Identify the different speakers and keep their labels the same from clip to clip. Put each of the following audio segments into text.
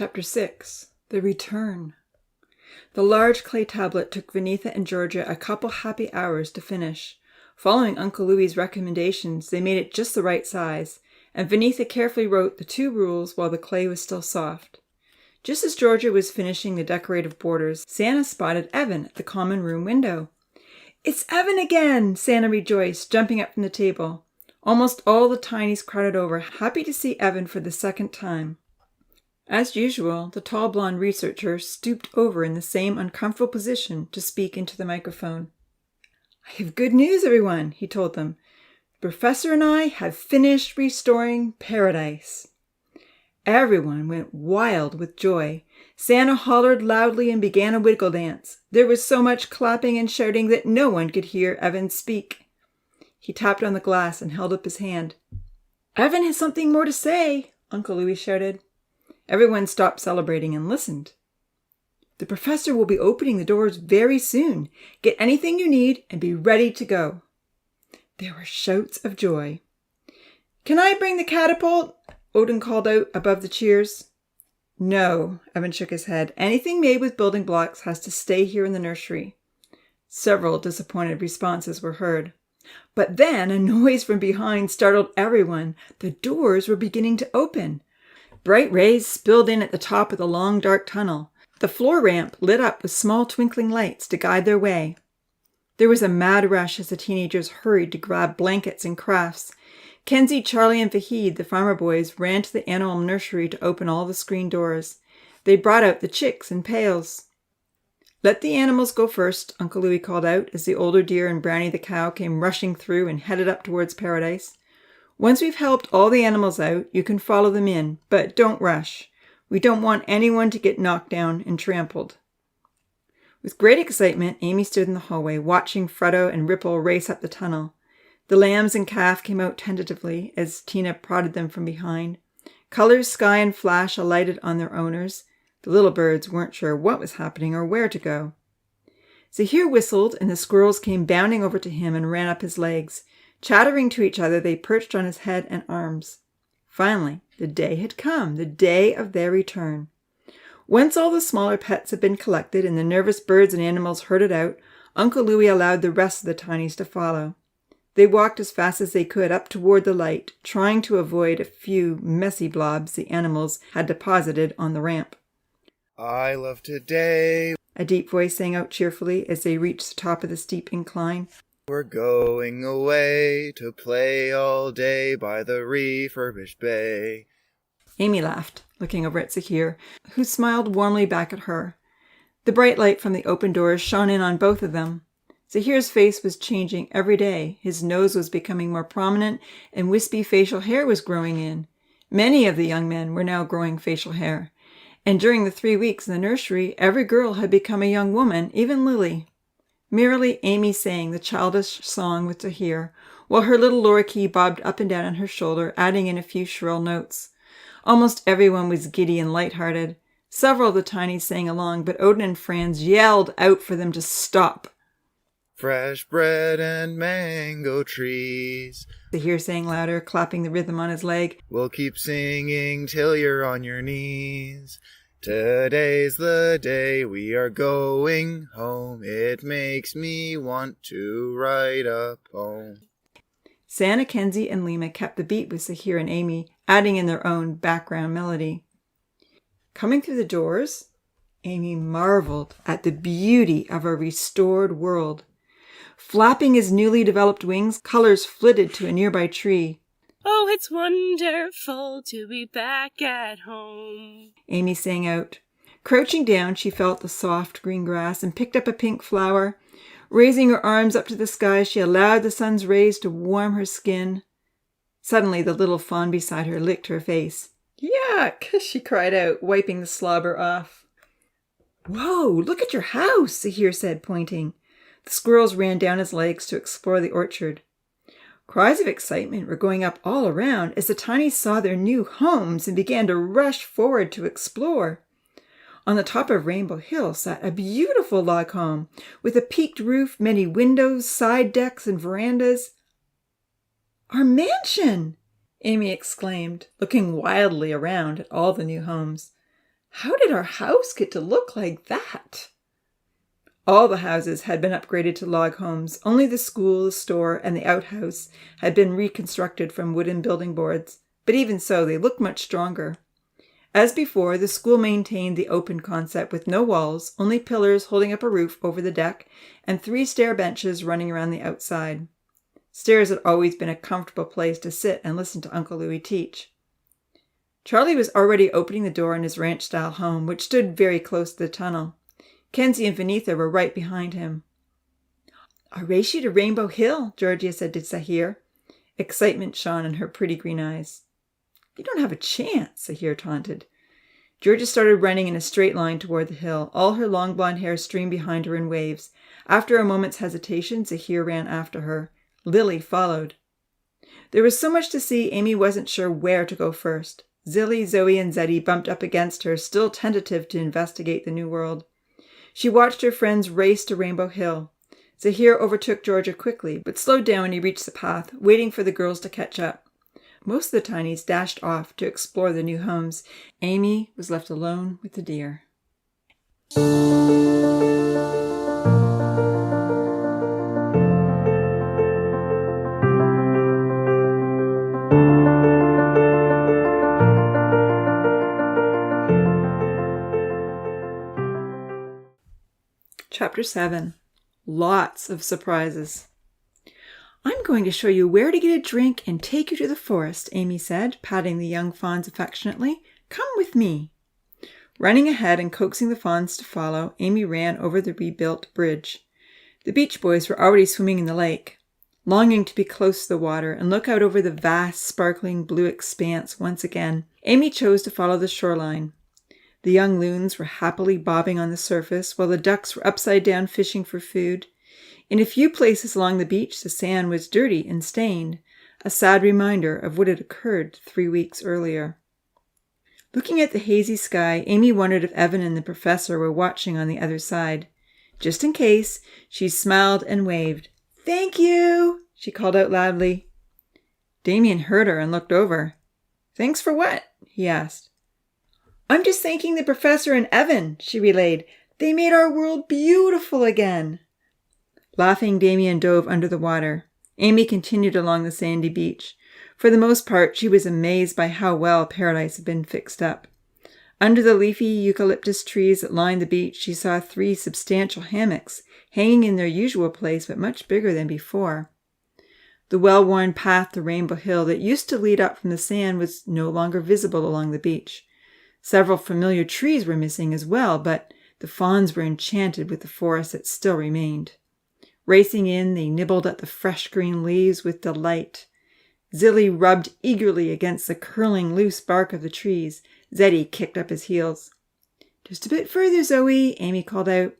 Speaker 1: Chapter 6. The Return. The large clay tablet took Vinitha and Georgia a couple happy hours to finish. Following Uncle Louie's recommendations, they made it just the right size, and Vinitha carefully wrote the 2 rules while the clay was still soft. Just as Georgia was finishing the decorative borders, Santa spotted Evan at the common room window. "It's Evan again!" Santa rejoiced, jumping up from the table. Almost all the tinies crowded over, happy to see Evan for the second time. As usual, the tall blonde researcher stooped over in the same uncomfortable position to speak into the microphone. "I have good news, everyone," he told them. "The professor and I have finished restoring paradise." Everyone went wild with joy. Santa hollered loudly and began a wiggle dance. There was so much clapping and shouting that no one could hear Evan speak. He tapped on the glass and held up his hand. "Evan has something more to say," Uncle Louie shouted. Everyone stopped celebrating and listened. "The professor will be opening the doors very soon. Get anything you need and be ready to go." There were shouts of joy. "Can I bring the catapult?" Odin called out above the cheers. "No," Evan shook his head. "Anything made with building blocks has to stay here in the nursery." Several disappointed responses were heard. But then a noise from behind startled everyone. The doors were beginning to open. Bright rays spilled in at the top of the long, dark tunnel. The floor ramp lit up with small twinkling lights to guide their way. There was a mad rush as the teenagers hurried to grab blankets and crafts. Kenzie, Charlie, and Fahid, the farmer boys, ran to the animal nursery to open all the screen doors. They brought out the chicks in pails. "Let the animals go first," Uncle Louie called out as the older deer and Brownie the cow came rushing through and headed up towards paradise. "Once we've helped all the animals out, you can follow them in, but don't rush. We don't want anyone to get knocked down and trampled." With great excitement, Amy stood in the hallway, watching Freddo and Ripple race up the tunnel. The lambs and calf came out tentatively as Tina prodded them from behind. Colors, Sky, and Flash alighted on their owners. The little birds weren't sure what was happening or where to go. Zahir whistled, and the squirrels came bounding over to him and ran up his legs. Chattering to each other, they perched on his head and arms. Finally, the day had come, the day of their return. Once all the smaller pets had been collected and the nervous birds and animals herded out, Uncle Louie allowed the rest of the tinies to follow. They walked as fast as they could up toward the light, trying to avoid a few messy blobs the animals had deposited on the ramp.
Speaker 2: "I love today,"
Speaker 1: a deep voice sang out cheerfully as they reached the top of the steep incline.
Speaker 2: "We're going away to play all day by the refurbished bay."
Speaker 1: Amy laughed, looking over at Zahir, who smiled warmly back at her. The bright light from the open doors shone in on both of them. Zahir's face was changing every day. His nose was becoming more prominent, and wispy facial hair was growing in. Many of the young men were now growing facial hair. And during the 3 weeks in the nursery, every girl had become a young woman, even Lily. Merrily, Amy sang the childish song with Zahir, while her little lorikeet bobbed up and down on her shoulder, adding in a few shrill notes. Almost everyone was giddy and light-hearted. Several of the tinies sang along, but Odin and Franz yelled out for them to stop.
Speaker 2: "Fresh bread and mango trees,"
Speaker 1: Zahir sang louder, clapping the rhythm on his leg.
Speaker 2: "We'll keep singing till you're on your knees. Today's the day we are going home. It makes me want to write a poem."
Speaker 1: Santa, Kenzie, and Lima kept the beat with Zahir and Amy, adding in their own background melody. Coming through the doors, Amy marveled at the beauty of a restored world. Flapping his newly developed wings, colors flitted to a nearby tree.
Speaker 3: "Oh, it's wonderful to be back at home,"
Speaker 1: Amy sang out. Crouching down, she felt the soft green grass and picked up a pink flower. Raising her arms up to the sky, she allowed the sun's rays to warm her skin. Suddenly, the little fawn beside her licked her face. "Yuck!" she cried out, wiping the slobber off. "Whoa, look at your house," Zahir said, pointing. The squirrels ran down his legs to explore the orchard. Cries of excitement were going up all around as the tinies saw their new homes and began to rush forward to explore. On the top of Rainbow Hill sat a beautiful log home with a peaked roof, many windows, side decks, and verandas. "Our mansion!" Amy exclaimed, looking wildly around at all the new homes. How did our house get to look like that? All the houses had been upgraded to log homes. Only the school, the store, and the outhouse had been reconstructed from wooden building boards. But even so, they looked much stronger. As before, the school maintained the open concept with no walls, only pillars holding up a roof over the deck, and 3 stair benches running around the outside. Stairs had always been a comfortable place to sit and listen to Uncle Louis teach. Charlie was already opening the door in his ranch-style home, which stood very close to the tunnel. Kenzie and Vinitha were right behind him. "I'll race you to Rainbow Hill," Georgia said to Zahir. Excitement shone in her pretty green eyes. "You don't have a chance," Zahir taunted. Georgia started running in a straight line toward the hill. All her long blonde hair streamed behind her in waves. After a moment's hesitation, Zahir ran after her. Lily followed. There was so much to see, Amy wasn't sure where to go first. Zilly, Zoe, and Zeddy bumped up against her, still tentative to investigate the new world. She watched her friends race to Rainbow Hill. Zahir overtook Georgia quickly, but slowed down when he reached the path, waiting for the girls to catch up. Most of the tinies dashed off to explore the new homes. Amy was left alone with the deer. Chapter 7. Lots of surprises. "I'm going to show you where to get a drink and take you to the forest," Amy said, patting the young fawns affectionately. "Come with me." Running ahead and coaxing the fawns to follow, Amy ran over the rebuilt bridge. The Beach Boys were already swimming in the lake. Longing to be close to the water and look out over the vast, sparkling blue expanse once again, Amy chose to follow the shoreline. The young loons were happily bobbing on the surface, while the ducks were upside down fishing for food. In a few places along the beach, the sand was dirty and stained, a sad reminder of what had occurred 3 weeks earlier. Looking at the hazy sky, Amy wondered if Evan and the professor were watching on the other side. Just in case, she smiled and waved. "Thank you," she called out loudly. Damien heard her and looked over. "Thanks for what?" he asked. "I'm just thanking the professor and Evan," she relayed. "They made our world beautiful again." Laughing, Damien dove under the water. Amy continued along the sandy beach. For the most part, she was amazed by how well Paradise had been fixed up. Under the leafy eucalyptus trees that lined the beach, she saw 3 substantial hammocks, hanging in their usual place but much bigger than before. The well-worn path to Rainbow Hill that used to lead up from the sand was no longer visible along the beach. Several familiar trees were missing as well, but the fawns were enchanted with the forest that still remained. Racing in, they nibbled at the fresh green leaves with delight. Zilly rubbed eagerly against the curling loose bark of the trees. Zeddy kicked up his heels. "Just a bit further, Zoe," Amy called out.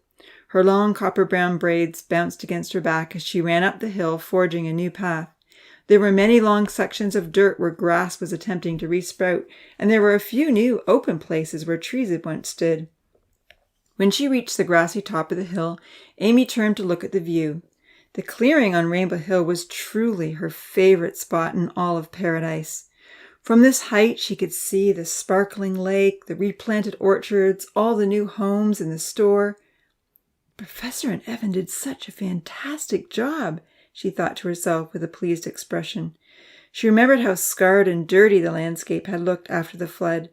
Speaker 1: Her long copper-brown braids bounced against her back as she ran up the hill, forging a new path. There were many long sections of dirt where grass was attempting to resprout, and there were a few new open places where trees had once stood. When she reached the grassy top of the hill, Amy turned to look at the view. The clearing on Rainbow Hill was truly her favorite spot in all of Paradise. From this height, she could see the sparkling lake, the replanted orchards, all the new homes and the store. "Professor and Evan did such a fantastic job," she thought to herself with a pleased expression. She remembered how scarred and dirty the landscape had looked after the flood.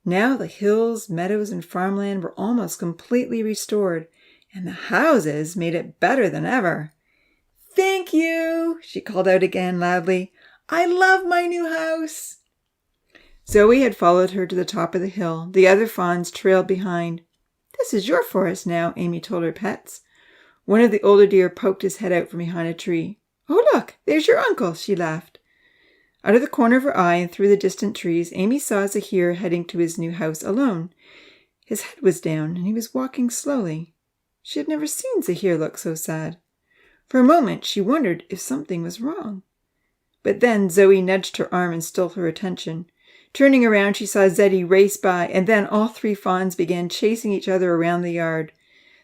Speaker 1: Now the hills, meadows, and farmland were almost completely restored, and the houses made it better than ever. "Thank you," she called out again loudly. "I love my new house." Zoe had followed her to the top of the hill. The other fawns trailed behind. "This is your forest now," Amy told her pets. One of the older deer poked his head out from behind a tree. "Oh, look, there's your uncle," she laughed. Out of the corner of her eye and through the distant trees, Amy saw Zahir heading to his new house alone. His head was down, and he was walking slowly. She had never seen Zahir look so sad. For a moment, she wondered if something was wrong. But then Zoe nudged her arm and stole her attention. Turning around, she saw Zeddy race by, and then all 3 fawns began chasing each other around the yard.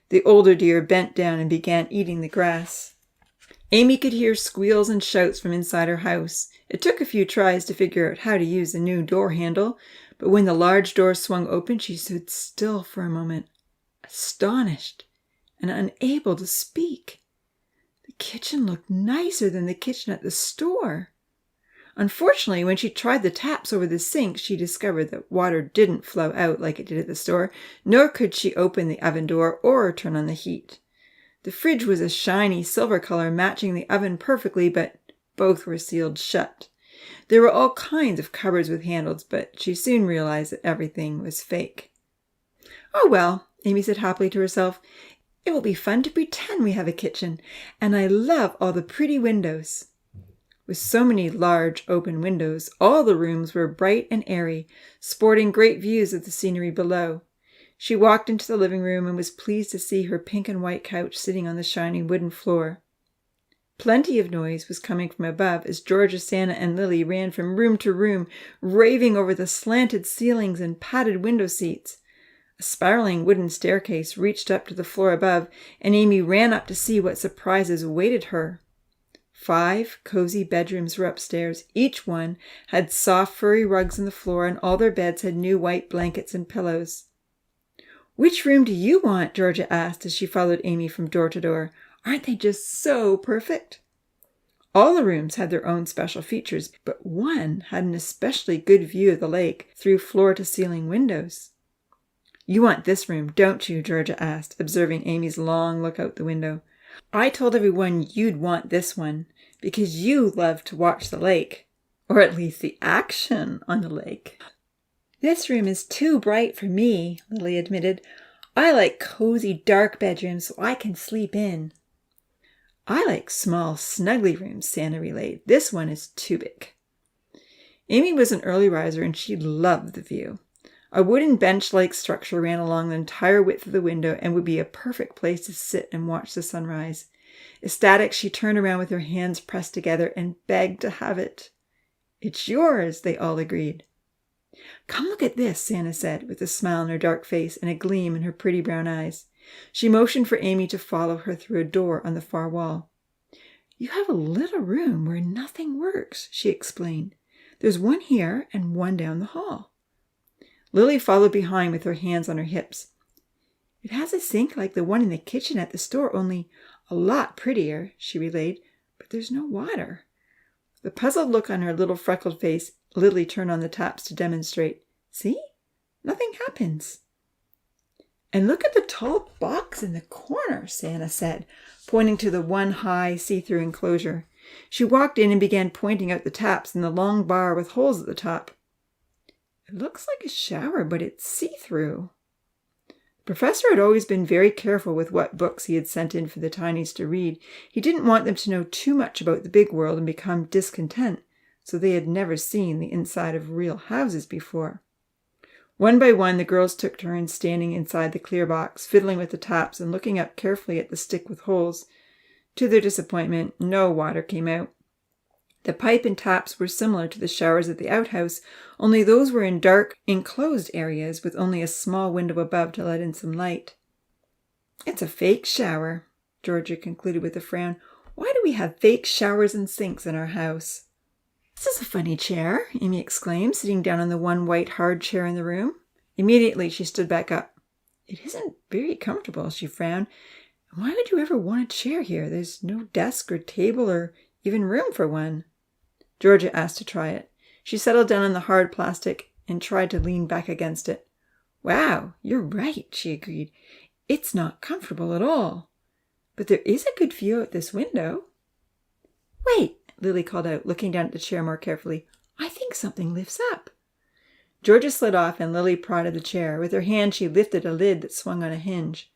Speaker 1: The older deer bent down and began eating the grass. Amy could hear squeals and shouts from inside her house. It took a few tries to figure out how to use the new door handle, but when the large door swung open, she stood still for a moment, astonished and unable to speak. The kitchen looked nicer than the kitchen at the store. Unfortunately, when she tried the taps over the sink, she discovered that water didn't flow out like it did at the store, nor could she open the oven door or turn on the heat. The fridge was a shiny silver color, matching the oven perfectly, but both were sealed shut. There were all kinds of cupboards with handles, but she soon realized that everything was fake. "Oh well," Amy said happily to herself, "it will be fun to pretend we have a kitchen, and I love all the pretty windows." With so many large open windows, all the rooms were bright and airy, sporting great views of the scenery below. She walked into the living room and was pleased to see her pink and white couch sitting on the shiny wooden floor. Plenty of noise was coming from above as Georgia, Santa, and Lily ran from room to room, raving over the slanted ceilings and padded window seats. A spiraling wooden staircase reached up to the floor above, and Amy ran up to see what surprises awaited her. 5 cozy bedrooms were upstairs. Each one had soft furry rugs on the floor, and all their beds had new white blankets and pillows. "Which room do you want?" Georgia asked as she followed Amy from door to door. "Aren't they just so perfect?" All the rooms had their own special features, but one had an especially good view of the lake through floor-to-ceiling windows. "You want this room, don't you?" Georgia asked, observing Amy's long look out the window. "I told everyone you'd want this one, because you love to watch the lake, or at least the action on the lake." "This room is too bright for me," Lily admitted. "I like cozy, dark bedrooms so I can sleep in." "I like small, snuggly rooms," Santa relayed. "This one is too big." Amy was an early riser, and she loved the view. A wooden bench-like structure ran along the entire width of the window and would be a perfect place to sit and watch the sunrise. Ecstatic, she turned around with her hands pressed together and begged to have it. "It's yours," they all agreed. "Come look at this," Santa said, with a smile on her dark face and a gleam in her pretty brown eyes. She motioned for Amy to follow her through a door on the far wall. "You have a little room where nothing works," she explained. "There's one here and one down the hall." Lily followed behind with her hands on her hips. "It has a sink like the one in the kitchen at the store, only a lot prettier," she relayed, "but there's no water." The puzzled look on her little freckled face, Lily turned on the taps to demonstrate. "See? Nothing happens." "And look at the tall box in the corner," Santa said, pointing to the one high see-through enclosure. She walked in and began pointing out the taps and the long bar with holes at the top. "It looks like a shower, but it's see-through." The professor had always been very careful with what books he had sent in for the tinies to read. He didn't want them to know too much about the big world and become discontent, so they had never seen the inside of real houses before. One by one, the girls took turns standing inside the clear box, fiddling with the taps and looking up carefully at the stick with holes. To their disappointment, no water came out. The pipe and taps were similar to the showers at the outhouse, only those were in dark, enclosed areas with only a small window above to let in some light. "It's a fake shower," Georgia concluded with a frown. "Why do we have fake showers and sinks in our house?" "This is a funny chair," Amy exclaimed, sitting down on the one white hard chair in the room. Immediately she stood back up. "It isn't very comfortable," she frowned. "Why would you ever want a chair here? There's no desk or table or even room for one." Georgia asked to try it. She settled down on the hard plastic and tried to lean back against it. "Wow, you're right," she agreed. "It's not comfortable at all. But there is a good view out this window." "Wait," Lily called out, looking down at the chair more carefully. "I think something lifts up." Georgia slid off and Lily prodded the chair. With her hand she lifted a lid that swung on a hinge.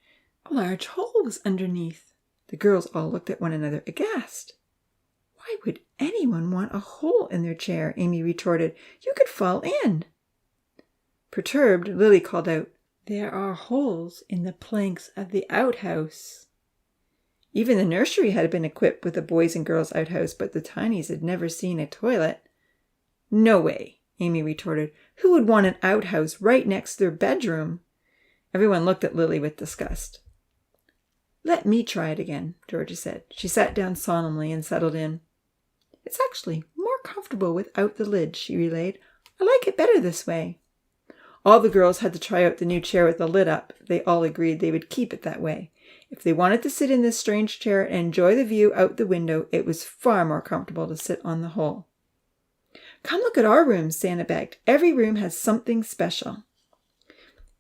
Speaker 1: A large hole was underneath. The girls all looked at one another aghast. "Why would anyone want a hole in their chair?" Amy retorted. "You could fall in." Perturbed, Lily called out, "There are holes in the planks of the outhouse." Even the nursery had been equipped with a boys' and girls' outhouse, but the tinies had never seen a toilet. "No way," Amy retorted. "Who would want an outhouse right next to their bedroom?" Everyone looked at Lily with disgust. "Let me try it again," Georgia said. She sat down solemnly and settled in. "It's actually more comfortable without the lid," she relayed. "I like it better this way." All the girls had to try out the new chair with the lid up. They all agreed they would keep it that way. If they wanted to sit in this strange chair and enjoy the view out the window, it was far more comfortable to sit on the hole. "Come look at our rooms," Santa begged. "Every room has something special."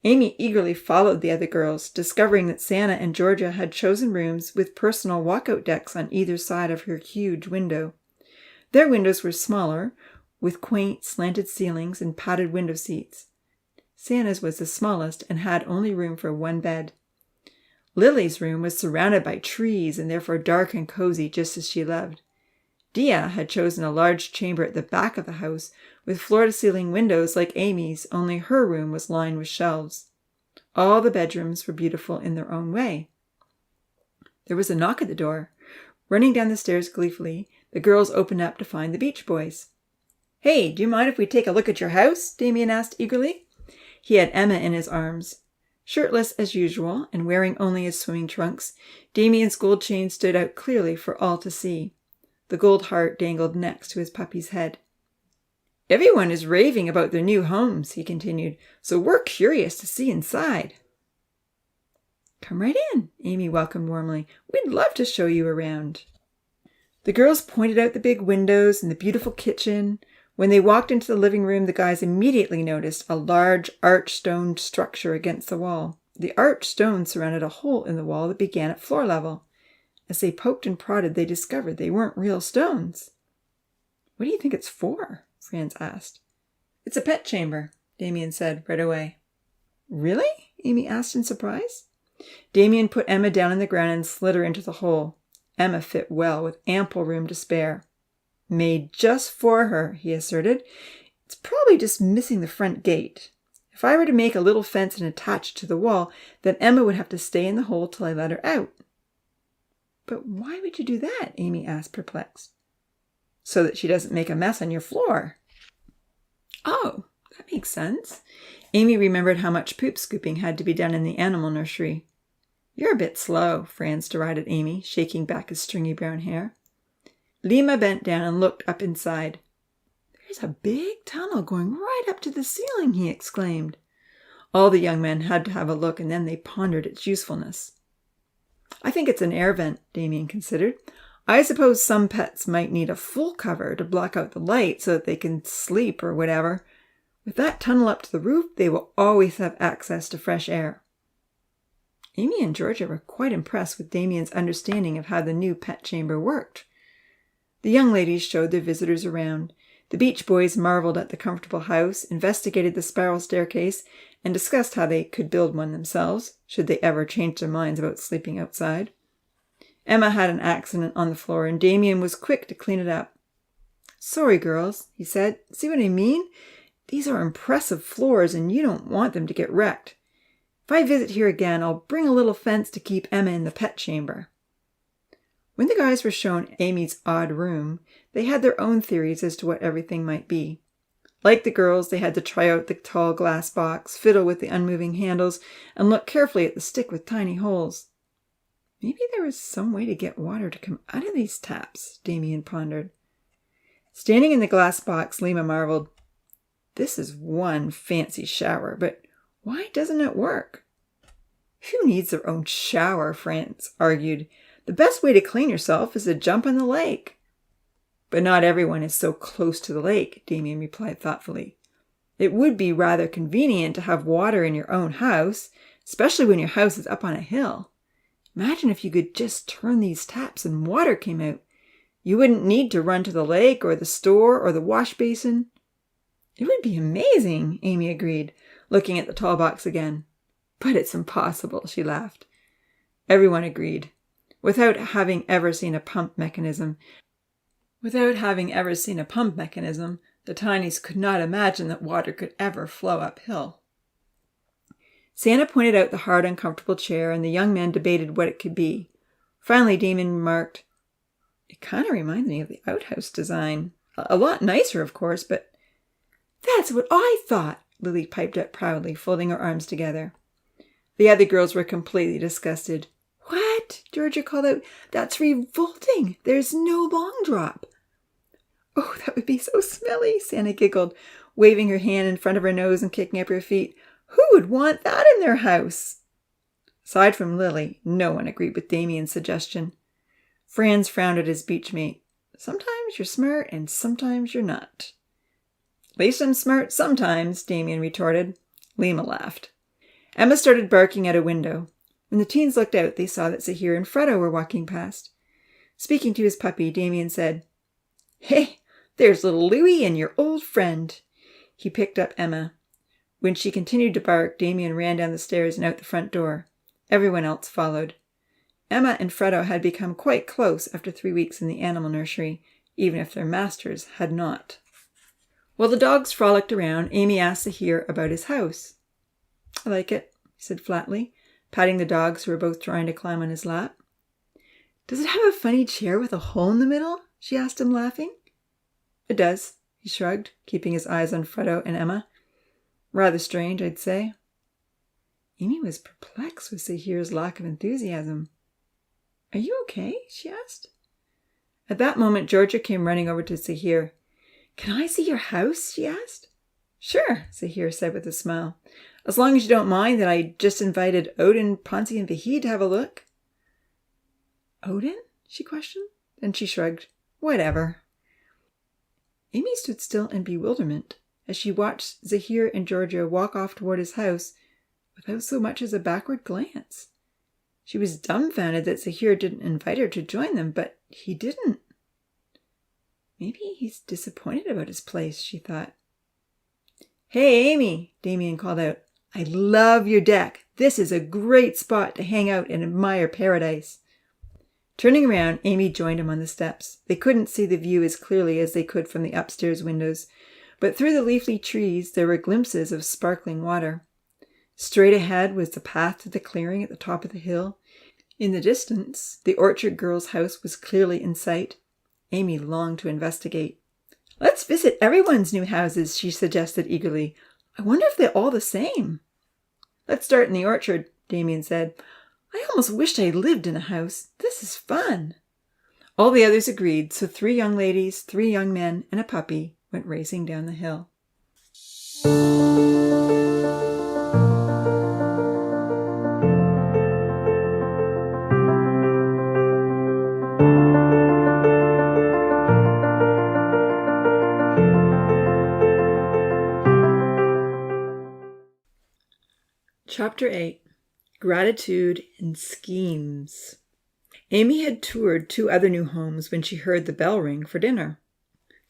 Speaker 1: Amy eagerly followed the other girls, discovering that Santa and Georgia had chosen rooms with personal walkout decks on either side of her huge window. Their windows were smaller, with quaint, slanted ceilings and padded window seats. Santa's was the smallest and had only room for one bed. Lily's room was surrounded by trees and therefore dark and cozy, just as she loved. Dia had chosen a large chamber at the back of the house with floor-to-ceiling windows like Amy's, only her room was lined with shelves. All the bedrooms were beautiful in their own way. There was a knock at the door. Running down the stairs gleefully, the girls opened up to find the Beach Boys. "Hey, do you mind if we take a look at your house?" Damien asked eagerly. He had Emma in his arms. Shirtless as usual, and wearing only his swimming trunks, Damien's gold chain stood out clearly for all to see. The gold heart dangled next to his puppy's head. "Everyone is raving about their new homes," he continued, "so we're curious to see inside." "Come right in," Amy welcomed warmly. "We'd love to show you around." The girls pointed out the big windows and the beautiful kitchen. When they walked into the living room, the guys immediately noticed a large arched stone structure against the wall. The arched stone surrounded a hole in the wall that began at floor level. As they poked and prodded, they discovered they weren't real stones. "What do you think it's for?" Franz asked. "It's a pet chamber," Damien said right away. "Really?" Amy asked in surprise. Damien put Emma down on the ground and slid her into the hole. Emma fit well, with ample room to spare. "Made just for her," he asserted. "It's probably just missing the front gate. If I were to make a little fence and attach it to the wall, then Emma would have to stay in the hole till I let her out." "But why would you do that?" Amy asked, perplexed. "So that she doesn't make a mess on your floor." "Oh, that makes sense." Amy remembered how much poop scooping had to be done in the animal nursery. "You're a bit slow," Franz derided Amy, shaking back his stringy brown hair. Lima bent down and looked up inside. "There's a big tunnel going right up to the ceiling," he exclaimed. All the young men had to have a look, and then they pondered its usefulness. "I think it's an air vent," Damien considered. "I suppose some pets might need a full cover to block out the light so that they can sleep or whatever. With that tunnel up to the roof, they will always have access to fresh air." Amy and Georgia were quite impressed with Damien's understanding of how the new pet chamber worked. The young ladies showed their visitors around. The Beach Boys marveled at the comfortable house, investigated the spiral staircase, and discussed how they could build one themselves, should they ever change their minds about sleeping outside. Emma had an accident on the floor, and Damien was quick to clean it up. "Sorry, girls," he said. "See what I mean? These are impressive floors, and you don't want them to get wrecked. If I visit here again, I'll bring a little fence to keep Emma in the pet chamber." When the guys were shown Amy's odd room, they had their own theories as to what everything might be. Like the girls, they had to try out the tall glass box, fiddle with the unmoving handles, and look carefully at the stick with tiny holes. Maybe there was some way to get water to come out of these taps, Damien pondered. Standing in the glass box, Lima marveled. "This is one fancy shower, but why doesn't it work?" "Who needs their own shower?" Franz argued. "The best way to clean yourself is to jump in the lake." "But not everyone is so close to the lake," Damien replied thoughtfully. "It would be rather convenient to have water in your own house, especially when your house is up on a hill. Imagine if you could just turn these taps and water came out. You wouldn't need to run to the lake or the store or the wash basin." "It would be amazing," Amy agreed, looking at the tall box again. "But it's impossible," she laughed. Everyone agreed. Without having ever seen a pump mechanism, the Tinies could not imagine that water could ever flow uphill. Santa pointed out the hard, uncomfortable chair, and the young men debated what it could be. Finally, Damien remarked, "It kind of reminds me of the outhouse design. A lot nicer, of course, but—" "That's what I thought," Lily piped up proudly, folding her arms together. The other girls were completely disgusted. "What? What? Georgia called out. That's revolting. There's no long drop. Oh, that would be so smelly, Santa giggled, waving her hand in front of her nose and kicking up her feet. Who would want that in their house? Aside from Lily, no one agreed with Damien's suggestion. Franz frowned at his beachmate. Sometimes you're smart and sometimes you're not. At least I'm smart sometimes, Damien retorted. Lima laughed. Emma started barking at a window. When the teens looked out, they saw that Zahir and Freddo were walking past. Speaking to his puppy, Damien said, Hey, there's little Louie and your old friend. He picked up Emma. When she continued to bark, Damien ran down the stairs and out the front door. Everyone else followed. Emma and Freddo had become quite close after 3 weeks in the animal nursery, even if their masters had not. While the dogs frolicked around, Amy asked Zahir about his house. I like it, he said flatly, patting the dogs who were both trying to climb on his lap. Does it have a funny chair with a hole in the middle? She asked him, laughing. It does, he shrugged, keeping his eyes on Freddo and Emma. Rather strange, I'd say. Amy was perplexed with Zahir's lack of enthusiasm. Are you okay? She asked. At that moment, Georgia came running over to Zahir. Can I see your house? She asked. Sure, Zahir said with a smile. As long as you don't mind that I just invited Odin, Ponzi, and Vahid to have a look. Odin? She questioned. Then she shrugged. Whatever. Amy stood still in bewilderment as she watched Zahir and Georgia walk off toward his house without so much as a backward glance. She was dumbfounded that Zahir didn't invite her to join them, but he didn't. Maybe he's disappointed about his place, she thought. Hey, Amy, Damien called out. I love your deck. This is a great spot to hang out and admire paradise. Turning around, Amy joined him on the steps. They couldn't see the view as clearly as they could from the upstairs windows, but through the leafy trees there were glimpses of sparkling water. Straight ahead was the path to the clearing at the top of the hill. In the distance, the orchard girl's house was clearly in sight. Amy longed to investigate. Let's visit everyone's new houses, she suggested eagerly. I wonder if they're all the same. Let's start in the orchard, Damien said. I almost wished I lived in a house. This is fun. All the others agreed, so 3 young ladies, 3 young men, and a puppy went racing down the hill. Chapter 8. Gratitude and Schemes. Amy had toured 2 other new homes when she heard the bell ring for dinner.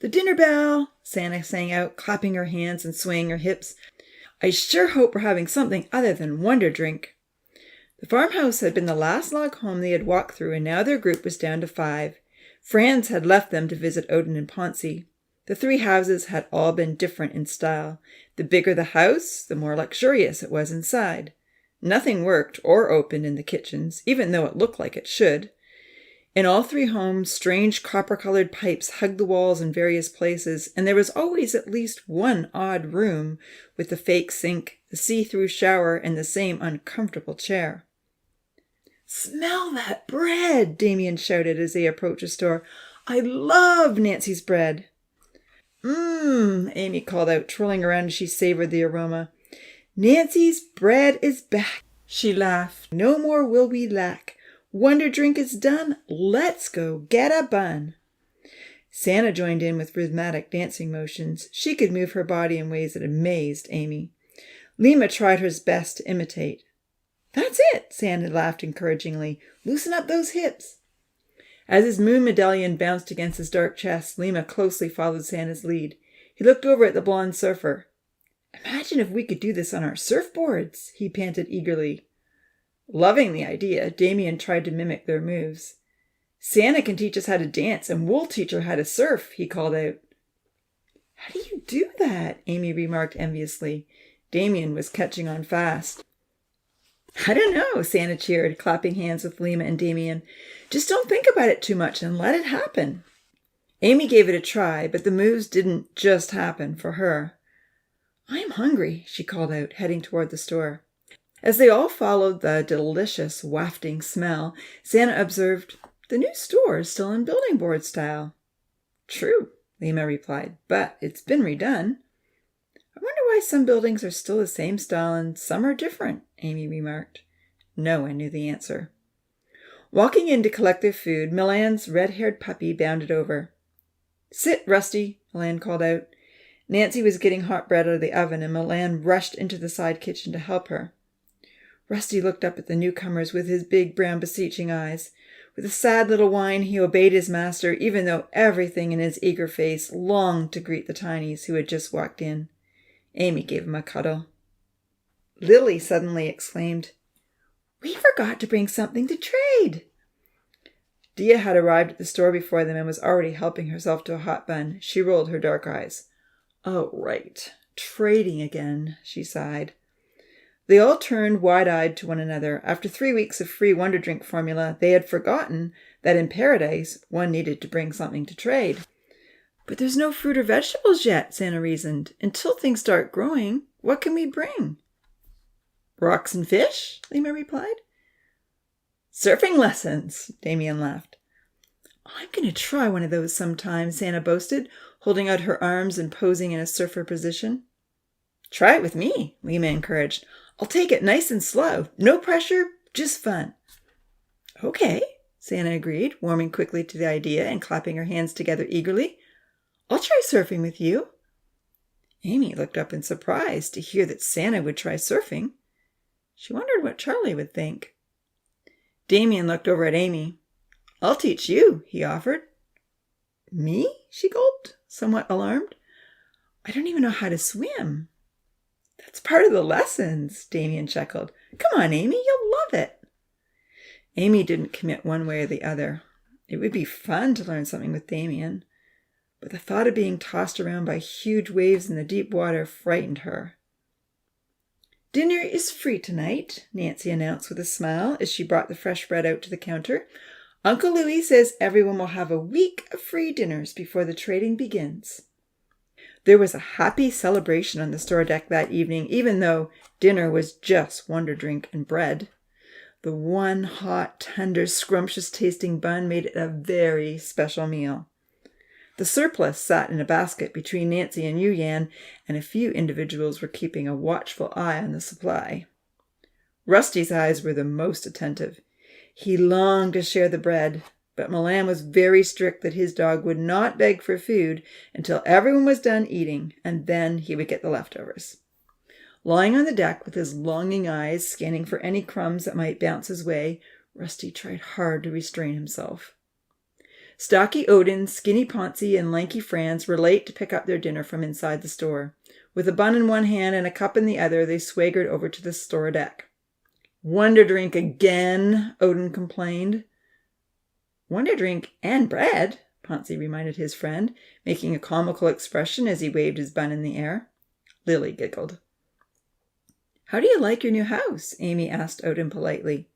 Speaker 1: The dinner bell, Santa sang out, clapping her hands and swaying her hips. I sure hope we're having something other than Wonder Drink. The farmhouse had been the last log home they had walked through, and now their group was down to 5. Franz had left them to visit Odin and Ponzi. The 3 houses had all been different in style. The bigger the house, the more luxurious it was inside. Nothing worked or opened in the kitchens, even though it looked like it should. In all 3 homes, strange copper-colored pipes hugged the walls in various places, and there was always at least one odd room with the fake sink, the see-through shower, and the same uncomfortable chair. Smell that bread, Damien shouted as they approached the store. I love Nancy's bread. Amy called out, twirling around as she savored the aroma. Nancy's bread is back, she laughed. No more will we lack. Wonder Drink is done. Let's go get a bun. Santa joined in with rhythmic dancing motions. She could move her body in ways that amazed Amy. Lima tried her best to imitate. That's it, Santa laughed encouragingly. Loosen up those hips. As his moon medallion bounced against his dark chest, Lima closely followed Santa's lead. He looked over at the blonde surfer. Imagine if we could do this on our surfboards, he panted eagerly. Loving the idea, Damien tried to mimic their moves. Santa can teach us how to dance, and we'll teach her how to surf, he called out. How do you do that? Amy remarked enviously. Damien was catching on fast. I don't know, Santa cheered, clapping hands with Lima and Damien. Just don't think about it too much and let it happen. Amy gave it a try, but the moves didn't just happen for her. I'm hungry, she called out, heading toward the store. As they all followed the delicious wafting smell, Santa observed, "The new store is still in building board style." "True," Lima replied, "but it's been redone." "I wonder why some buildings are still the same style and some are different," Amy remarked. No one knew the answer. Walking in to collect their food, Milan's red-haired puppy bounded over. "Sit, Rusty," Milan called out. Nancy was getting hot bread out of the oven, and Milan rushed into the side kitchen to help her. Rusty looked up at the newcomers with his big brown beseeching eyes. With a sad little whine, he obeyed his master, even though everything in his eager face longed to greet the tinies who had just walked in. Amy gave him a cuddle. Lily suddenly exclaimed, "We forgot to bring something to trade." Dia had arrived at the store before them and was already helping herself to a hot bun. She rolled her dark eyes. "Oh, right. Trading again," she sighed. They all turned wide-eyed to one another. After 3 weeks of free Wonder Drink formula, they had forgotten that in paradise one needed to bring something to trade. "But there's no fruit or vegetables yet," Santa reasoned. "Until things start growing, what can we bring?" "Rocks and fish," Lima replied. "Surfing lessons," Damien laughed. "I'm going to try one of those sometime," Santa boasted, holding out her arms and posing in a surfer position. "Try it with me," Lima encouraged. "I'll take it nice and slow. No pressure, just fun." "Okay," Santa agreed, warming quickly to the idea and clapping her hands together eagerly. "I'll try surfing with you." Amy looked up in surprise to hear that Santa would try surfing. She wondered what Charlie would think. Damien looked over at Amy. "I'll teach you," he offered. "Me?" she gulped, somewhat alarmed. "I don't even know how to swim." "That's part of the lessons," Damien chuckled. "Come on, Amy, you'll love it." Amy didn't commit one way or the other. It would be fun to learn something with Damien, but the thought of being tossed around by huge waves in the deep water frightened her. "Dinner is free tonight," Nancy announced with a smile as she brought the fresh bread out to the counter. "Uncle Louis says everyone will have a week of free dinners before the trading begins." There was a happy celebration on the store deck that evening, even though dinner was just Wonder Drink and bread. The one hot, tender, scrumptious-tasting bun made it a very special meal. The surplus sat in a basket between Nancy and Yu-Yan, and a few individuals were keeping a watchful eye on the supply. Rusty's eyes were the most attentive. He longed to share the bread, but Milan was very strict that his dog would not beg for food until everyone was done eating, and then he would get the leftovers. Lying on the deck with his longing eyes scanning for any crumbs that might bounce his way, Rusty tried hard to restrain himself. Stocky Odin, Skinny Ponzi, and Lanky Franz were late to pick up their dinner from inside the store. With a bun in one hand and a cup in the other, they swaggered over to the store deck. "Wonder Drink again," Odin complained. "Wonder Drink and bread," Ponzi reminded his friend, making a comical expression as he waved his bun in the air. Lily giggled. "How do you like your new house?" Amy asked Odin politely.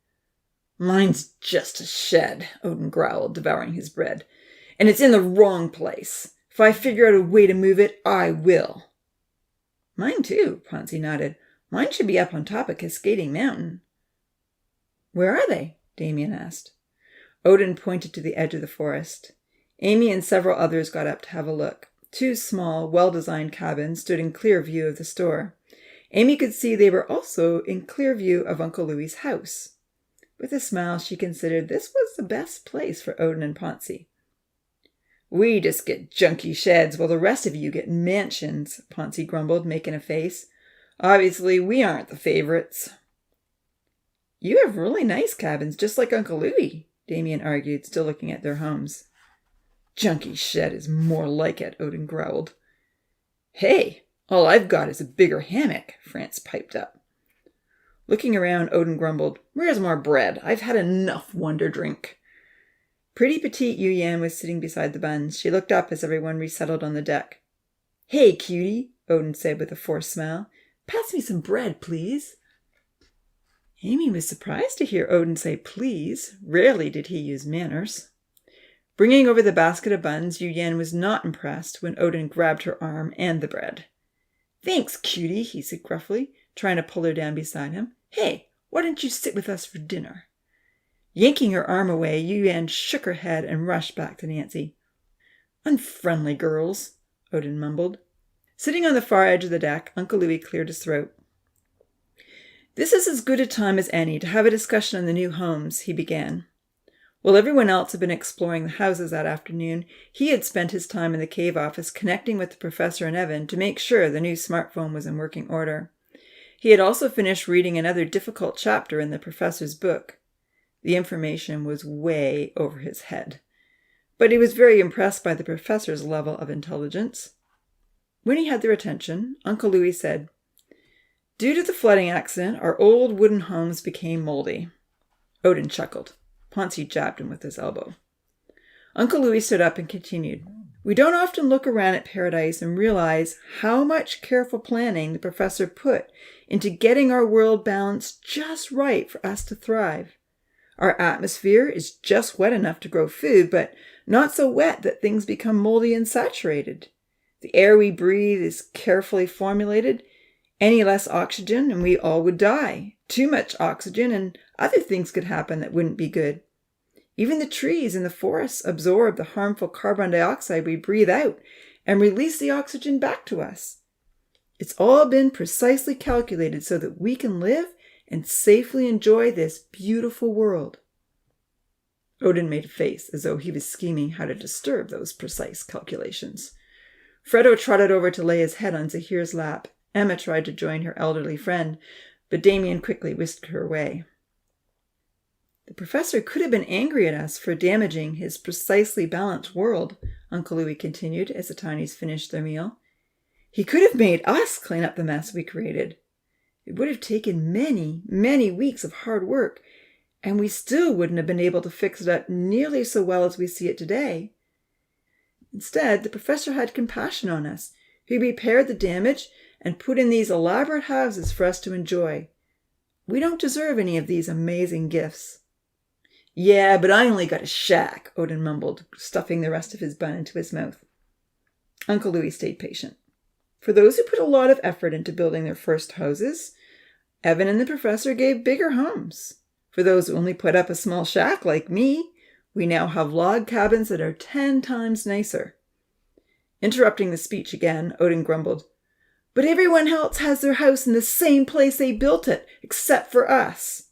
Speaker 1: "Mine's just a shed," Odin growled, devouring his bread. "And it's in the wrong place. If I figure out a way to move it, I will." "Mine too," Ponzi nodded. "Mine should be up on top of Cascading Mountain." "Where are they?" Damien asked. Odin pointed to the edge of the forest. Amy and several others got up to have a look. 2 small, well-designed cabins stood in clear view of the store. Amy could see they were also in clear view of Uncle Louis's house. With a smile, she considered this was the best place for Odin and Ponzi. "We just get junky sheds while the rest of you get mansions," Ponzi grumbled, making a face. "Obviously, we aren't the favorites." "You have really nice cabins, just like Uncle Louis," Damien argued, still looking at their homes. "Junky shed is more like it," Odin growled. "Hey, all I've got is a bigger hammock," Franz piped up. Looking around, Odin grumbled, "Where's more bread? I've had enough Wonder Drink." Pretty petite Yu-Yan was sitting beside the buns. She looked up as everyone resettled on the deck. "Hey, cutie," Odin said with a forced smile. "Pass me some bread, please." Amy was surprised to hear Odin say please. Rarely did he use manners. Bringing over the basket of buns, Yu-Yan was not impressed when Odin grabbed her arm and the bread. "Thanks, cutie," he said gruffly, trying to pull her down beside him. "Hey, why don't you sit with us for dinner?" Yanking her arm away, Yu-Yan shook her head and rushed back to Nancy. "Unfriendly girls," Odin mumbled. Sitting on the far edge of the deck, Uncle Louis cleared his throat. "This is as good a time as any to have a discussion on the new homes," he began. While everyone else had been exploring the houses that afternoon, he had spent his time in the cave office connecting with the professor and Evan to make sure the new smartphone was in working order. He had also finished reading another difficult chapter in the professor's book. The information was way over his head, but he was very impressed by the professor's level of intelligence. When he had their attention, Uncle Louis said, "Due to the flooding accident, our old wooden homes became moldy." Odin chuckled. Ponzi jabbed him with his elbow. Uncle Louis stood up and continued, "We don't often look around at Paradise and realize how much careful planning the professor put into getting our world balanced just right for us to thrive. Our atmosphere is just wet enough to grow food, but not so wet that things become moldy and saturated. The air we breathe is carefully formulated. Any less oxygen and we all would die. Too much oxygen and other things could happen that wouldn't be good. Even the trees in the forests absorb the harmful carbon dioxide we breathe out and release the oxygen back to us. It's all been precisely calculated so that we can live and safely enjoy this beautiful world." Odin made a face as though he was scheming how to disturb those precise calculations. Freddo trotted over to lay his head on Zahir's lap. Emma tried to join her elderly friend, but Damien quickly whisked her away. "The professor could have been angry at us for damaging his precisely balanced world," Uncle Louis continued as the Tinies finished their meal. "He could have made us clean up the mess we created. It would have taken many, many weeks of hard work, and we still wouldn't have been able to fix it up nearly so well as we see it today. Instead, the professor had compassion on us. He repaired the damage and put in these elaborate houses for us to enjoy. We don't deserve any of these amazing gifts." "Yeah, but I only got a shack," Odin mumbled, stuffing the rest of his bun into his mouth. Uncle Louis stayed patient. For those who put a lot of effort into building their first houses, Evan and the professor gave bigger homes. For those who only put up a small shack like me, we now have log cabins that are 10 times nicer. Interrupting the speech again, Odin grumbled, "But everyone else has their house in the same place they built it, except for us."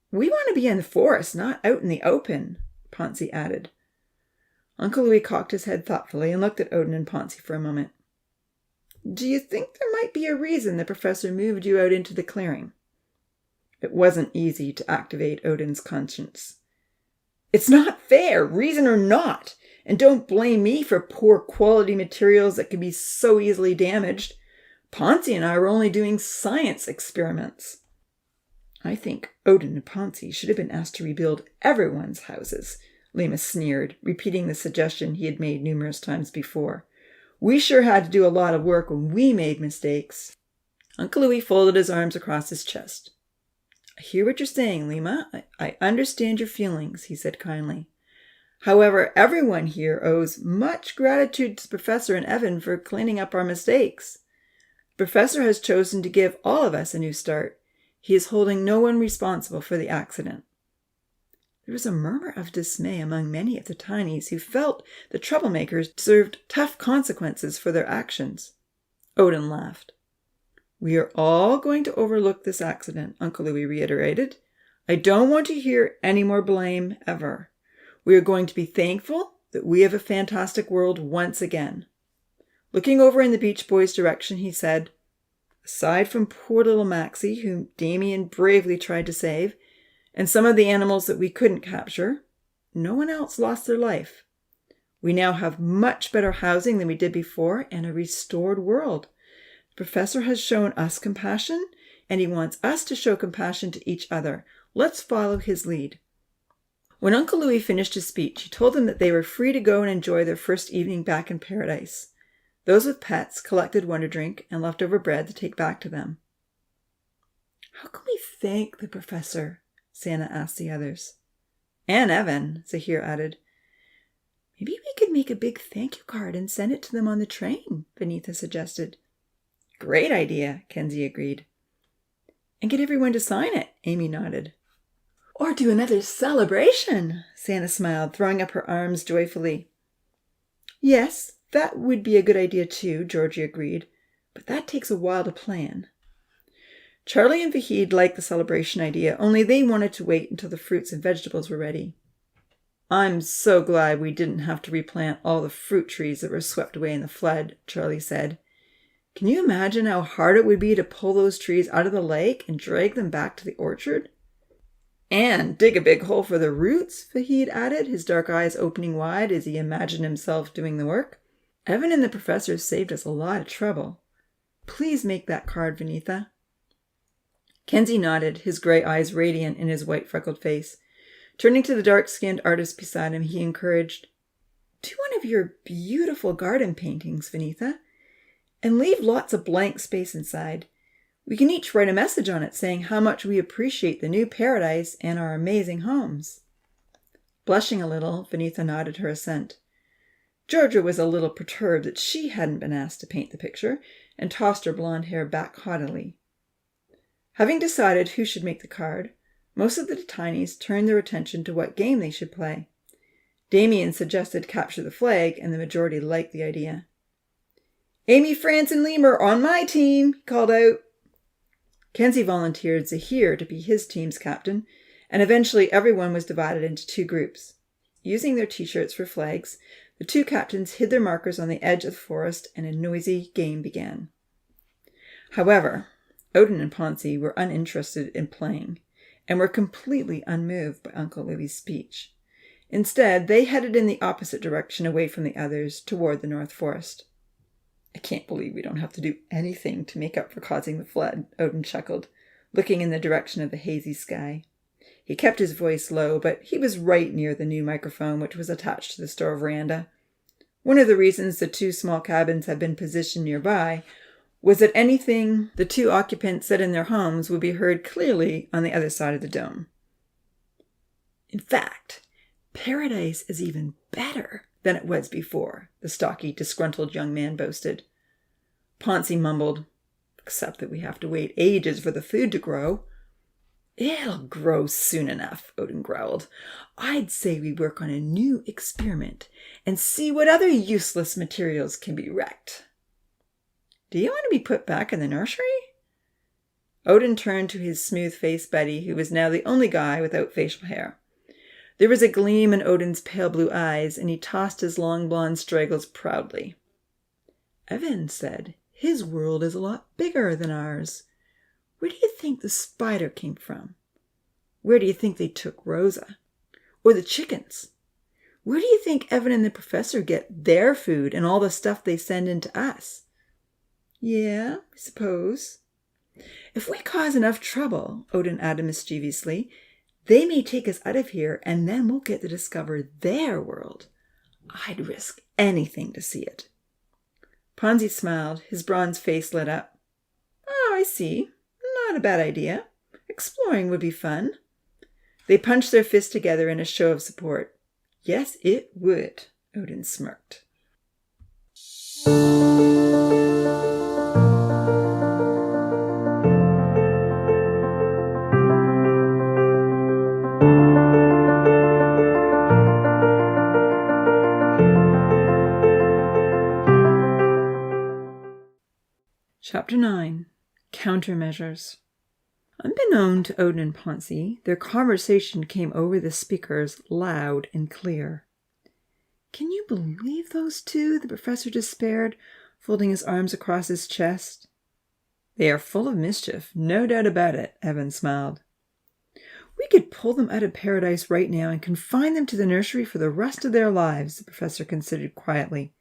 Speaker 1: "We want to be in the forest, not out in the open," Ponzi added. Uncle Louis cocked his head thoughtfully and looked at Odin and Ponzi for a moment. "Do you think there might be a reason the professor moved you out into the clearing?" It wasn't easy to activate Odin's conscience. "It's not fair, reason or not. And don't blame me for poor quality materials that can be so easily damaged. Ponzi and I were only doing science experiments." "I think Odin and Ponzi should have been asked to rebuild everyone's houses," Lima sneered, repeating the suggestion he had made numerous times before. "We sure had to do a lot of work when we made mistakes." Uncle Louis folded his arms across his chest. "I hear what you're saying, Lima. I understand your feelings," he said kindly. "However, everyone here owes much gratitude to the professor and Evan for cleaning up our mistakes. The professor has chosen to give all of us a new start. He is holding no one responsible for the accident." There was a murmur of dismay among many of the Tinies who felt the troublemakers deserved tough consequences for their actions. Odin laughed. "We are all going to overlook this accident," Uncle Louis reiterated. "I don't want to hear any more blame ever. We are going to be thankful that we have a fantastic world once again." Looking over in the Beach Boys' direction, he said, "Aside from poor little Maxie, whom Damien bravely tried to save, and some of the animals that we couldn't capture, no one else lost their life. We now have much better housing than we did before and a restored world. The professor has shown us compassion, and he wants us to show compassion to each other. Let's follow his lead." When Uncle Louis finished his speech, he told them that they were free to go and enjoy their first evening back in Paradise. Those with pets collected Wonder Drink and leftover bread to take back to them. "How can we thank the professor?" Santa asked the others. "And Evan," Zahir added. "Maybe we could make a big thank you card and send it to them on the train," Vanitha suggested. Great idea, Kenzie agreed. And get everyone to sign it, Amy nodded. Or do another celebration, Santa smiled, throwing up her arms joyfully. Yes, that would be a good idea too, Georgie agreed, but that takes a while to plan. Charlie and Vahid liked the celebration idea, only they wanted to wait until the fruits and vegetables were ready. I'm so glad we didn't have to replant all the fruit trees that were swept away in the flood, Charlie said. Can you imagine how hard it would be to pull those trees out of the lake and drag them back to the orchard? And dig a big hole for the roots, Vahid added, his dark eyes opening wide as he imagined himself doing the work. Evan and the professor saved us a lot of trouble. Please make that card, Vinitha. Kenzie nodded, his gray eyes radiant in his white freckled face. Turning to the dark-skinned artist beside him, he encouraged, Do one of your beautiful garden paintings, Vinitha, and leave lots of blank space inside. We can each write a message on it saying how much we appreciate the new paradise and our amazing homes. Blushing a little, Vinitha nodded her assent. Georgia was a little perturbed that she hadn't been asked to paint the picture, and tossed her blonde hair back haughtily. Having decided who should make the card, most of the tinies turned their attention to what game they should play. Damien suggested capture the flag, and the majority liked the idea. Amy, France, and Liam are on my team, he called out. Kenzie volunteered Zahir to be his team's captain, and eventually everyone was divided into two groups. Using their t-shirts for flags, the two captains hid their markers on the edge of the forest, and a noisy game began. However, Odin and Ponzi were uninterested in playing, and were completely unmoved by Uncle Louie's speech. Instead, they headed in the opposite direction away from the others, toward the North Forest. I can't believe we don't have to do anything to make up for causing the flood, Odin chuckled, looking in the direction of the hazy sky. He kept his voice low, but he was right near the new microphone, which was attached to the store veranda. One of the reasons the two small cabins had been positioned nearby was that anything the two occupants said in their homes would be heard clearly on the other side of the dome. In fact, paradise is even better than it was before, the stocky, disgruntled young man boasted. Ponzi mumbled, except that we have to wait ages for the food to grow. It'll grow soon enough, Odin growled. I'd say we work on a new experiment and see what other useless materials can be wrecked. Do you want to be put back in the nursery? Odin turned to his smooth-faced buddy, who was now the only guy without facial hair. There was a gleam in Odin's pale blue eyes, and he tossed his long blonde straggles proudly. Evan said his world is a lot bigger than ours. Where do you think the spider came from? Where do you think they took Rosa? Or the chickens? Where do you think Evan and the professor get their food and all the stuff they send in to us? Yeah, I suppose. If we cause enough trouble, Odin added mischievously, they may take us out of here, and then we'll get to discover their world. I'd risk anything to see it. Ponzi smiled. His bronze face lit up. Oh, I see. Not a bad idea. Exploring would be fun. They punched their fists together in a show of support. Yes, it would, Odin smirked. Chapter 9. Countermeasures. Unbeknown to Odin and Ponzi, their conversation came over the speakers loud and clear. Can you believe those two? The professor despaired, folding his arms across his chest. They are full of mischief, no doubt about it, Evan smiled. We could pull them out of paradise right now and confine them to the nursery for the rest of their lives, the professor considered quietly.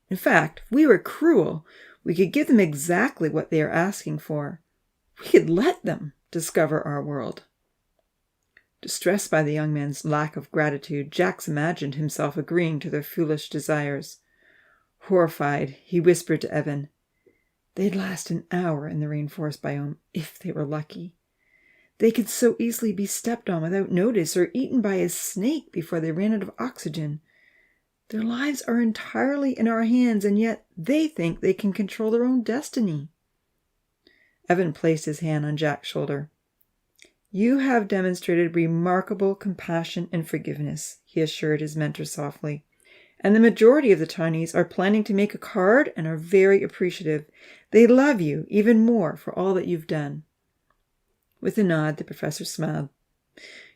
Speaker 1: In fact, if we were cruel, we could give them exactly what they are asking for. We could let them discover our world. Distressed by the young man's lack of gratitude, Jax imagined himself agreeing to their foolish desires. Horrified, he whispered to Evan, they'd last an hour in the rainforest biome, if they were lucky. They could so easily be stepped on without notice or eaten by a snake before they ran out of oxygen. Their lives are entirely in our hands, and yet they think they can control their own destiny. Evan placed his hand on Jack's shoulder. You have demonstrated remarkable compassion and forgiveness, he assured his mentor softly. And the majority of the Tinies are planning to make a card and are very appreciative. They love you even more for all that you've done. With a nod, the professor smiled.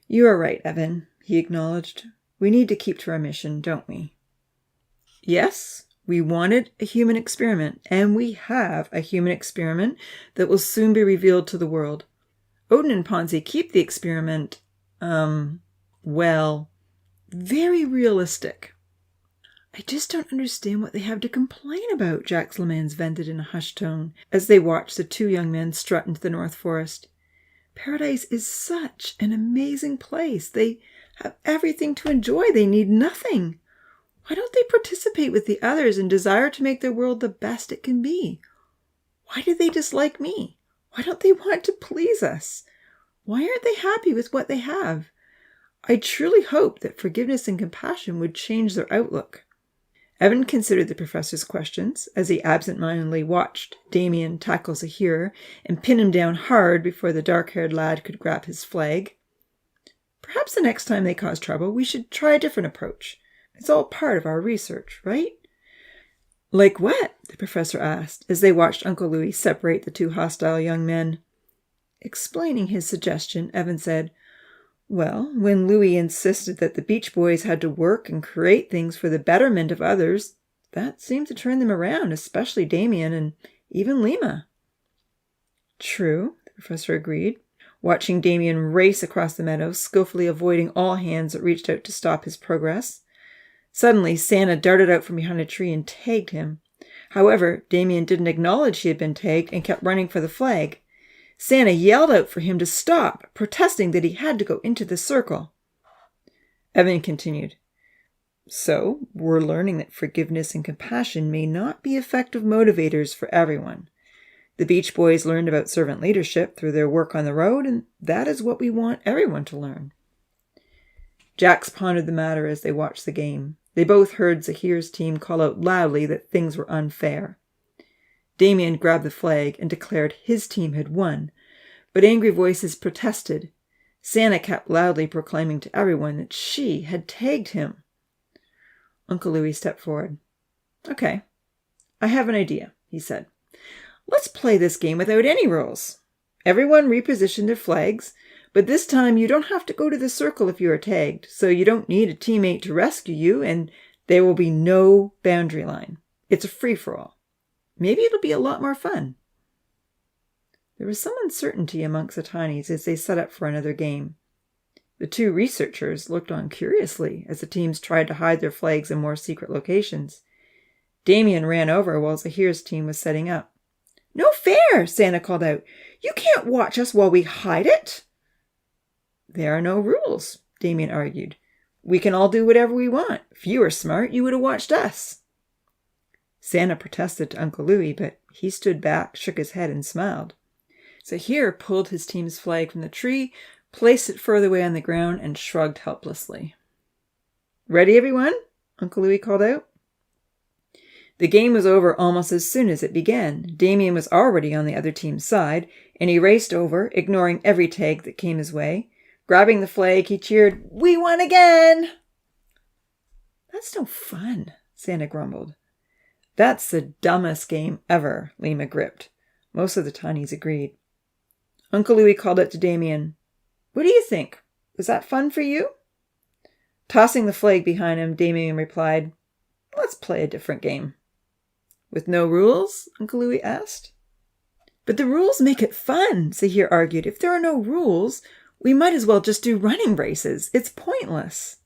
Speaker 1: You are right, Evan, he acknowledged. We need to keep to our mission, don't we? Yes, we wanted a human experiment, and we have a human experiment that will soon be revealed to the world. Odin and Ponzi keep the experiment, very realistic. I just don't understand what they have to complain about, Jack's Lamans vented in a hushed tone as they watched the two young men strut into the North Forest. Paradise is such an amazing place. They have everything to enjoy. They need nothing. Why don't they participate with the others and desire to make their world the best it can be? Why do they dislike me? Why don't they want to please us? Why aren't they happy with what they have? I truly hope that forgiveness and compassion would change their outlook. Evan considered the professor's questions as he absent-mindedly watched Damien tackle Zahir and pin him down hard before the dark-haired lad could grab his flag. Perhaps the next time they cause trouble, we should try a different approach. It's all part of our research, right? Like what? The professor asked as they watched Uncle Louis separate the two hostile young men. Explaining his suggestion, Evan said, Well, when Louis insisted that the Beach Boys had to work and create things for the betterment of others, that seemed to turn them around, especially Damien and even Lima. True, the professor agreed, watching Damien race across the meadow, skillfully avoiding all hands that reached out to stop his progress. Suddenly, Santa darted out from behind a tree and tagged him. However, Damien didn't acknowledge he had been tagged and kept running for the flag. Santa yelled out for him to stop, protesting that he had to go into the circle. Evan continued, So, we're learning that forgiveness and compassion may not be effective motivators for everyone. The Beach Boys learned about servant leadership through their work on the road, and that is what we want everyone to learn. Jax pondered the matter as they watched the game. They both heard Zahir's team call out loudly that things were unfair. Damien grabbed the flag and declared his team had won, but angry voices protested. Santa kept loudly proclaiming to everyone that she had tagged him. Uncle Louis stepped forward. Okay, I have an idea, he said. Let's play this game without any rules. Everyone reposition their flags, but this time you don't have to go to the circle if you are tagged, so you don't need a teammate to rescue you, and there will be no boundary line. It's a free-for-all. Maybe it'll be a lot more fun. There was some uncertainty amongst the Tinies as they set up for another game. The two researchers looked on curiously as the teams tried to hide their flags in more secret locations. Damien ran over while Zahir's team was setting up. No fair, Santa called out. You can't watch us while we hide it. There are no rules, Damien argued. We can all do whatever we want. If you were smart, you would have watched us. Santa protested to Uncle Louis, but he stood back, shook his head, and smiled. Zahir pulled his team's flag from the tree, placed it further away on the ground, and shrugged helplessly. Ready, everyone? Uncle Louis called out. The game was over almost as soon as it began. Damien was already on the other team's side, and he raced over, ignoring every tag that came his way. Grabbing the flag, he cheered, We won again! That's no fun, Santa grumbled. That's the dumbest game ever, Lima gripped. Most of the Tinies agreed. Uncle Louis called out to Damien, What do you think? Was that fun for you? Tossing the flag behind him, Damien replied, Let's play a different game. With no rules? Uncle Louis asked. But the rules make it fun, Zahir argued. If there are no rules, we might as well just do running races. It's pointless.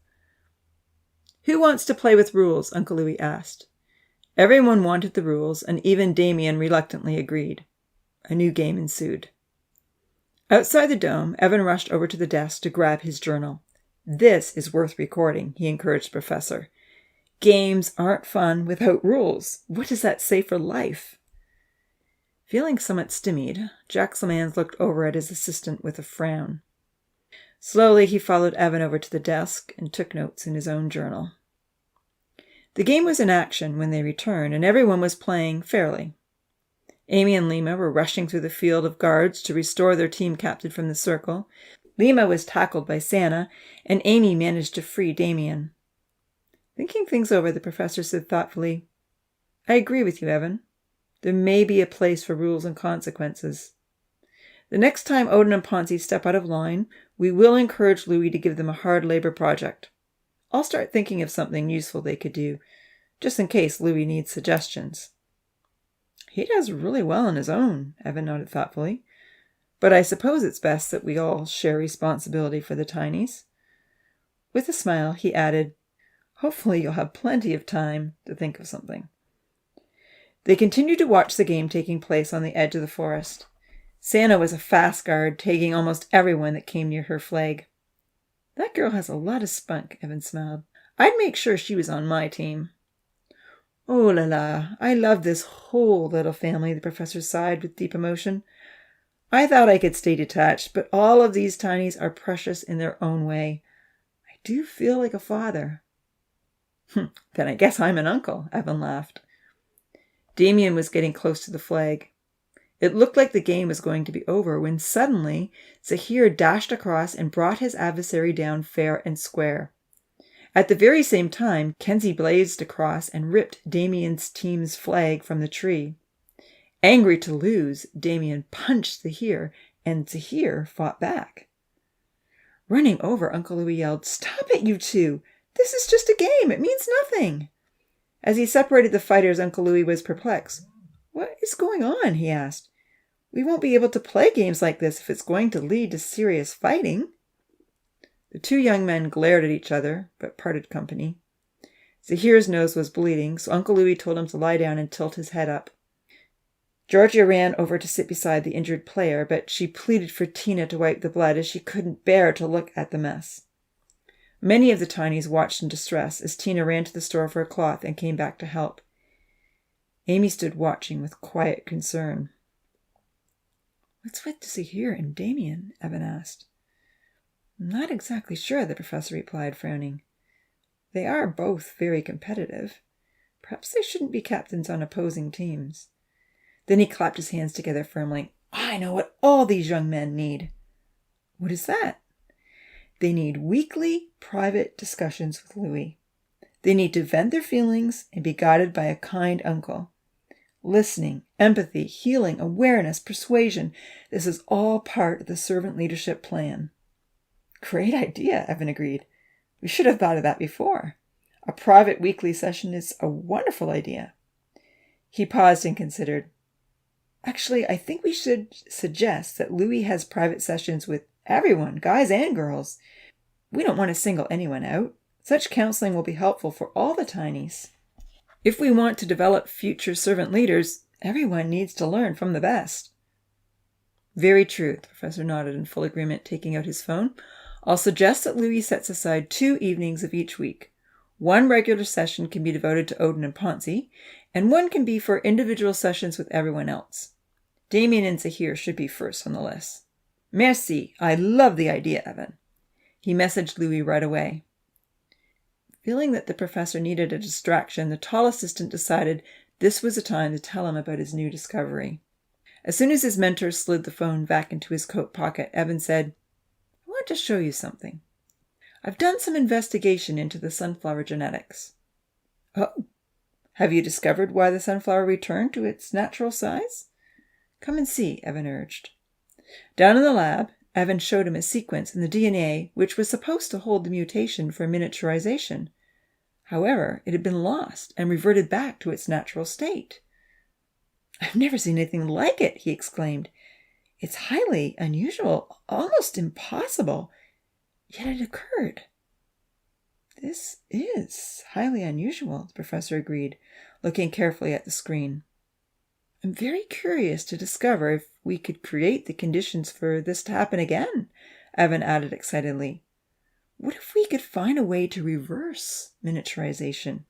Speaker 1: Who wants to play with rules? Uncle Louis asked. Everyone wanted the rules, and even Damien reluctantly agreed. A new game ensued. Outside the dome, Evan rushed over to the desk to grab his journal. This is worth recording, he encouraged the professor. Games aren't fun without rules. What does that say for life? Feeling somewhat stymied, Jack Lamans looked over at his assistant with a frown. Slowly he followed Evan over to the desk and took notes in his own journal. The game was in action when they returned, and everyone was playing fairly. Amy and Lima were rushing through the field of guards to restore their team captain from the circle. Lima was tackled by Santa, and Amy managed to free Damien. Thinking things over, the professor said thoughtfully, "I agree with you, Evan. There may be a place for rules and consequences. The next time Odin and Ponzi step out of line, we will encourage Louis to give them a hard labor project. I'll start thinking of something useful they could do, just in case Louis needs suggestions." "He does really well on his own," Evan nodded thoughtfully. "But I suppose it's best that we all share responsibility for the tinies." With a smile, he added, "Hopefully you'll have plenty of time to think of something." They continued to watch the game taking place on the edge of the forest. Santa was a fast guard, tagging almost everyone that came near her flag. "That girl has a lot of spunk," Evan smiled. "I'd make sure she was on my team." "Oh la la, I love this whole little family," the professor sighed with deep emotion. "I thought I could stay detached, but all of these tinies are precious in their own way. I do feel like a father." "Then I guess I'm an uncle," Evan laughed. Damien was getting close to the flag. It looked like the game was going to be over when suddenly Zahir dashed across and brought his adversary down fair and square. At the very same time, Kenzie blazed across and ripped Damien's team's flag from the tree. Angry to lose, Damien punched Zahir, and Zahir fought back. Running over, Uncle Louis yelled, "Stop it, you two! This is just a game. It means nothing." As he separated the fighters, Uncle Louis was perplexed. "What is going on?" he asked. "We won't be able to play games like this if it's going to lead to serious fighting." The two young men glared at each other, but parted company. Zahir's nose was bleeding, so Uncle Louis told him to lie down and tilt his head up. Georgia ran over to sit beside the injured player, but she pleaded for Tina to wipe the blood as she couldn't bear to look at the mess. Many of the tinies watched in distress as Tina ran to the store for a cloth and came back to help. Amy stood watching with quiet concern. "What's with Zahir and Damien?" Evan asked. "I'm not exactly sure," the professor replied, frowning. "They are both very competitive. Perhaps they shouldn't be captains on opposing teams." Then he clapped his hands together firmly. "I know what all these young men need." "What is that?" "They need weekly, private discussions with Louis. They need to vent their feelings and be guided by a kind uncle. Listening, empathy, healing, awareness, persuasion. This is all part of the servant leadership plan." "Great idea," Evan agreed. "We should have thought of that before. A private weekly session is a wonderful idea." He paused and considered. "Actually, I think we should suggest that Louis has private sessions with everyone, guys and girls. We don't want to single anyone out. Such counseling will be helpful for all the tinies. If we want to develop future servant leaders, everyone needs to learn from the best." "Very true," the professor nodded in full agreement, taking out his phone. "I'll suggest that Louis sets aside 2 evenings of each week. One regular session can be devoted to Odin and Ponzi, and one can be for individual sessions with everyone else. Damien and Zahir should be first on the list." "Merci. I love the idea, Evan." He messaged Louis right away. Feeling that the professor needed a distraction, the tall assistant decided this was the time to tell him about his new discovery. As soon as his mentor slid the phone back into his coat pocket, Evan said, "I want to show you something. I've done some investigation into the sunflower genetics." "Oh, have you discovered why the sunflower returned to its natural size?" "Come and see," Evan urged. Down in the lab, Evan showed him a sequence in the DNA which was supposed to hold the mutation for miniaturization. However, it had been lost and reverted back to its natural state. "I've never seen anything like it," he exclaimed. "It's highly unusual, almost impossible, yet it occurred." "This is highly unusual," the professor agreed, looking carefully at the screen. "I'm very curious to discover if we could create the conditions for this to happen again," Evan added excitedly. "What if we could find a way to reverse miniaturization?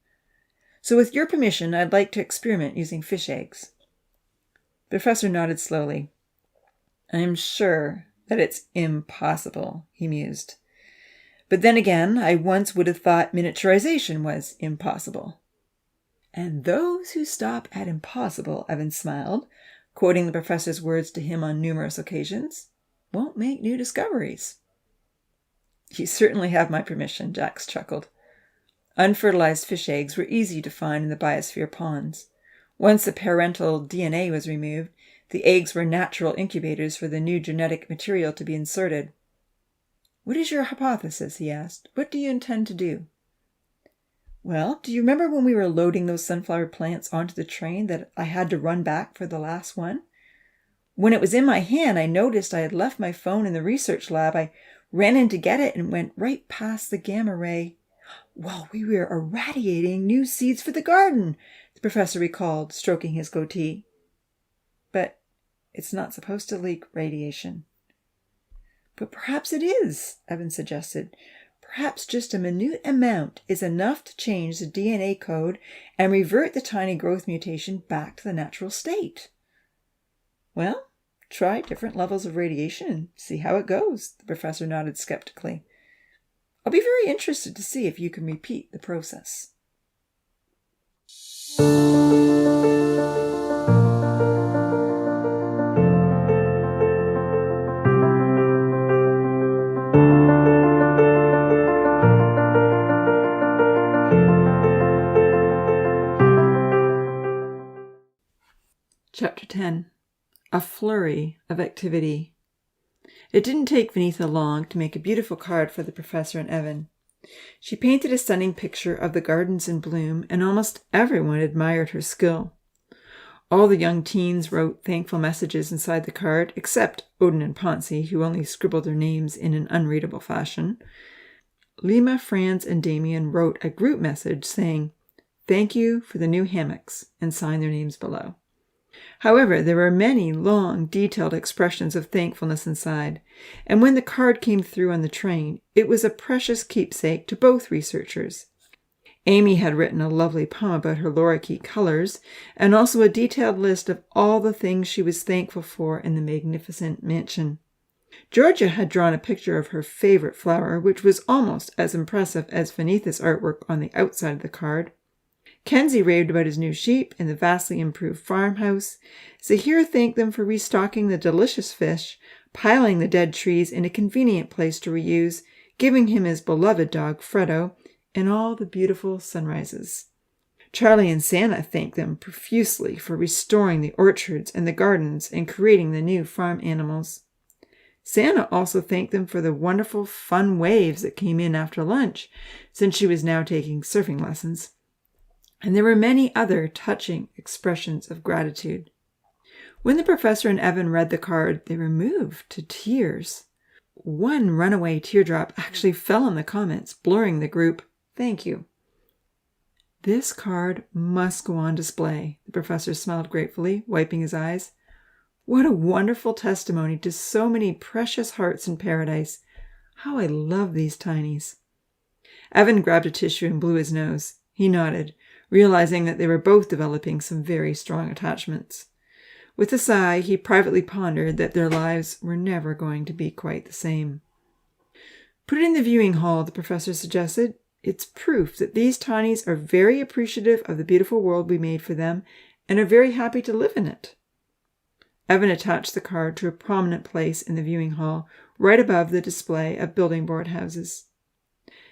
Speaker 1: So with your permission, I'd like to experiment using fish eggs." The professor nodded slowly. "I'm sure that it's impossible," he mused. "But then again, I once would have thought miniaturization was impossible." "And those who stop at impossible," Evan smiled, quoting the professor's words to him on numerous occasions, "won't make new discoveries." "You certainly have my permission," Jax chuckled. Unfertilized fish eggs were easy to find in the biosphere ponds. Once the parental DNA was removed, the eggs were natural incubators for the new genetic material to be inserted. "What is your hypothesis?" he asked. "What do you intend to do?" "Well, do you remember when we were loading those sunflower plants onto the train that I had to run back for the last one? When it was in my hand, I noticed I had left my phone in the research lab. I ran in to get it and went right past the gamma ray. While we were irradiating new seeds for the garden," the professor recalled, stroking his goatee. "But it's not supposed to leak radiation." "But perhaps it is," Evan suggested. "Perhaps just a minute amount is enough to change the DNA code and revert the tiny growth mutation back to the natural state." "Well, try different levels of radiation and see how it goes," the professor nodded skeptically. "I'll be very interested to see if you can repeat the process." Chapter 10. A Flurry of Activity. It didn't take Vinitha long to make a beautiful card for the professor and Evan. She painted a stunning picture of the gardens in bloom, and almost everyone admired her skill. All the young teens wrote thankful messages inside the card, except Odin and Ponzi, who only scribbled their names in an unreadable fashion. Lima, Franz, and Damien wrote a group message saying, "Thank you for the new hammocks," and signed their names below. However, there were many long, detailed expressions of thankfulness inside, and when the card came through on the train, it was a precious keepsake to both researchers. Amy had written a lovely poem about her lorikeet colors, and also a detailed list of all the things she was thankful for in the magnificent mansion. Georgia had drawn a picture of her favorite flower, which was almost as impressive as Vinitha's artwork on the outside of the card. Kenzie raved about his new sheep and the vastly improved farmhouse. Zahir thanked them for restocking the delicious fish, piling the dead trees in a convenient place to reuse, giving him his beloved dog Fredo, and all the beautiful sunrises. Charlie and Santa thanked them profusely for restoring the orchards and the gardens and creating the new farm animals. Santa also thanked them for the wonderful fun waves that came in after lunch, since she was now taking surfing lessons. And there were many other touching expressions of gratitude. When the professor and Evan read the card, they were moved to tears. One runaway teardrop actually fell on the comments, blurring the group, "Thank you." "This card must go on display," the professor smiled gratefully, wiping his eyes. "What a wonderful testimony to so many precious hearts in paradise. How I love these tinies." Evan grabbed a tissue and blew his nose. He nodded, realizing that they were both developing some very strong attachments. With a sigh, he privately pondered that their lives were never going to be quite the same. "Put it in the viewing hall," the professor suggested. "It's proof that these tinies are very appreciative of the beautiful world we made for them and are very happy to live in it." Evan attached the card to a prominent place in the viewing hall, right above the display of building board houses.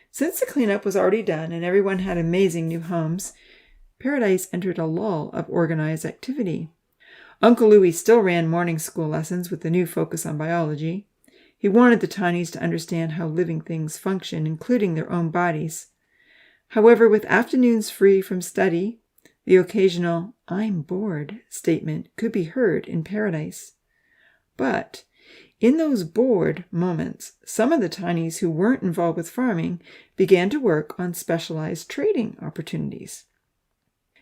Speaker 1: Since the cleanup was already done and everyone had amazing new homes, Paradise entered a lull of organized activity. Uncle Louis still ran morning school lessons with the new focus on biology. He wanted the tinies to understand how living things function, including their own bodies. However, with afternoons free from study, the occasional "I'm bored" statement could be heard in Paradise. But in those bored moments, some of the tinies who weren't involved with farming began to work on specialized trading opportunities.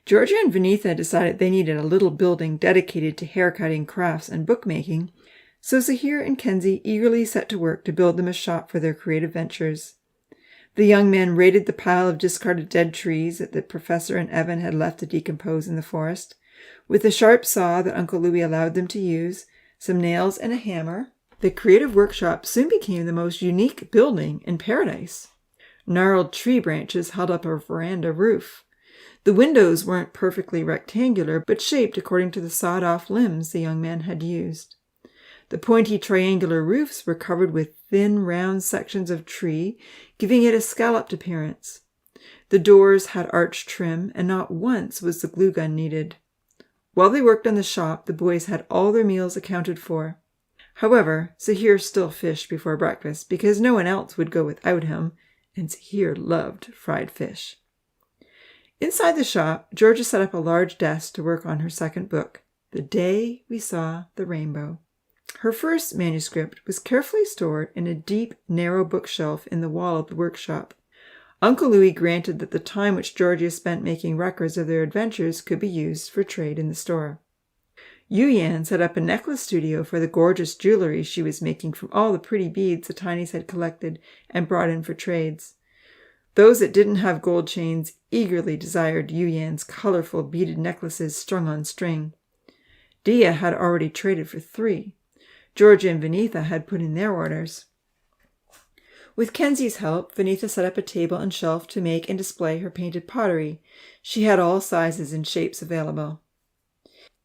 Speaker 1: Georgia and Vinitha decided they needed a little building dedicated to haircutting, crafts, and bookmaking, so Zahir and Kenzie eagerly set to work to build them a shop for their creative ventures. The young men raided the pile of discarded dead trees that the professor and Evan had left to decompose in the forest. With the sharp saw that Uncle Louis allowed them to use, some nails, and a hammer, the creative workshop soon became the most unique building in Paradise. Gnarled tree branches held up a veranda roof. The windows weren't perfectly rectangular, but shaped according to the sawed-off limbs the young man had used. The pointy triangular roofs were covered with thin, round sections of tree, giving it a scalloped appearance. The doors had arched trim, and not once was the glue gun needed. While they worked on the shop, the boys had all their meals accounted for. However, Zahir still fished before breakfast, because no one else would go without him, and Zahir loved fried fish. Inside the shop, Georgia set up a large desk to work on her second book, The Day We Saw the Rainbow. Her first manuscript was carefully stored in a deep, narrow bookshelf in the wall of the workshop. Uncle Louis granted that the time which Georgia spent making records of their adventures could be used for trade in the store. Yu Yan set up a necklace studio for the gorgeous jewelry she was making from all the pretty beads the Tinies had collected and brought in for trades. Those that didn't have gold chains eagerly desired Yu Yan's colorful beaded necklaces strung on string. Dia had already traded for 3. Georgia and Vinitha had put in their orders. With Kenzie's help, Vinitha set up a table and shelf to make and display her painted pottery. She had all sizes and shapes available.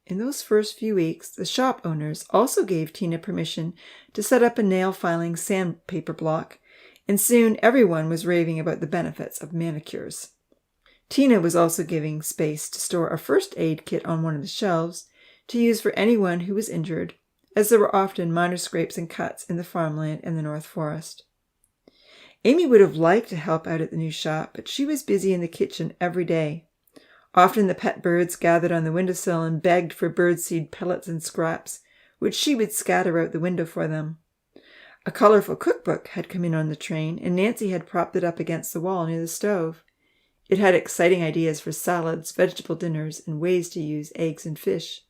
Speaker 1: In those first few weeks, the shop owners also gave Tina permission to set up a nail-filing sandpaper block, and soon everyone was raving about the benefits of manicures. Tina was also giving space to store a first aid kit on one of the shelves to use for anyone who was injured, as there were often minor scrapes and cuts in the farmland and the North Forest. Amy would have liked to help out at the new shop, but she was busy in the kitchen every day. Often the pet birds gathered on the windowsill and begged for birdseed pellets and scraps, which she would scatter out the window for them. A colorful cookbook had come in on the train, and Nancy had propped it up against the wall near the stove. It had exciting ideas for salads, vegetable dinners, and ways to use eggs and fish.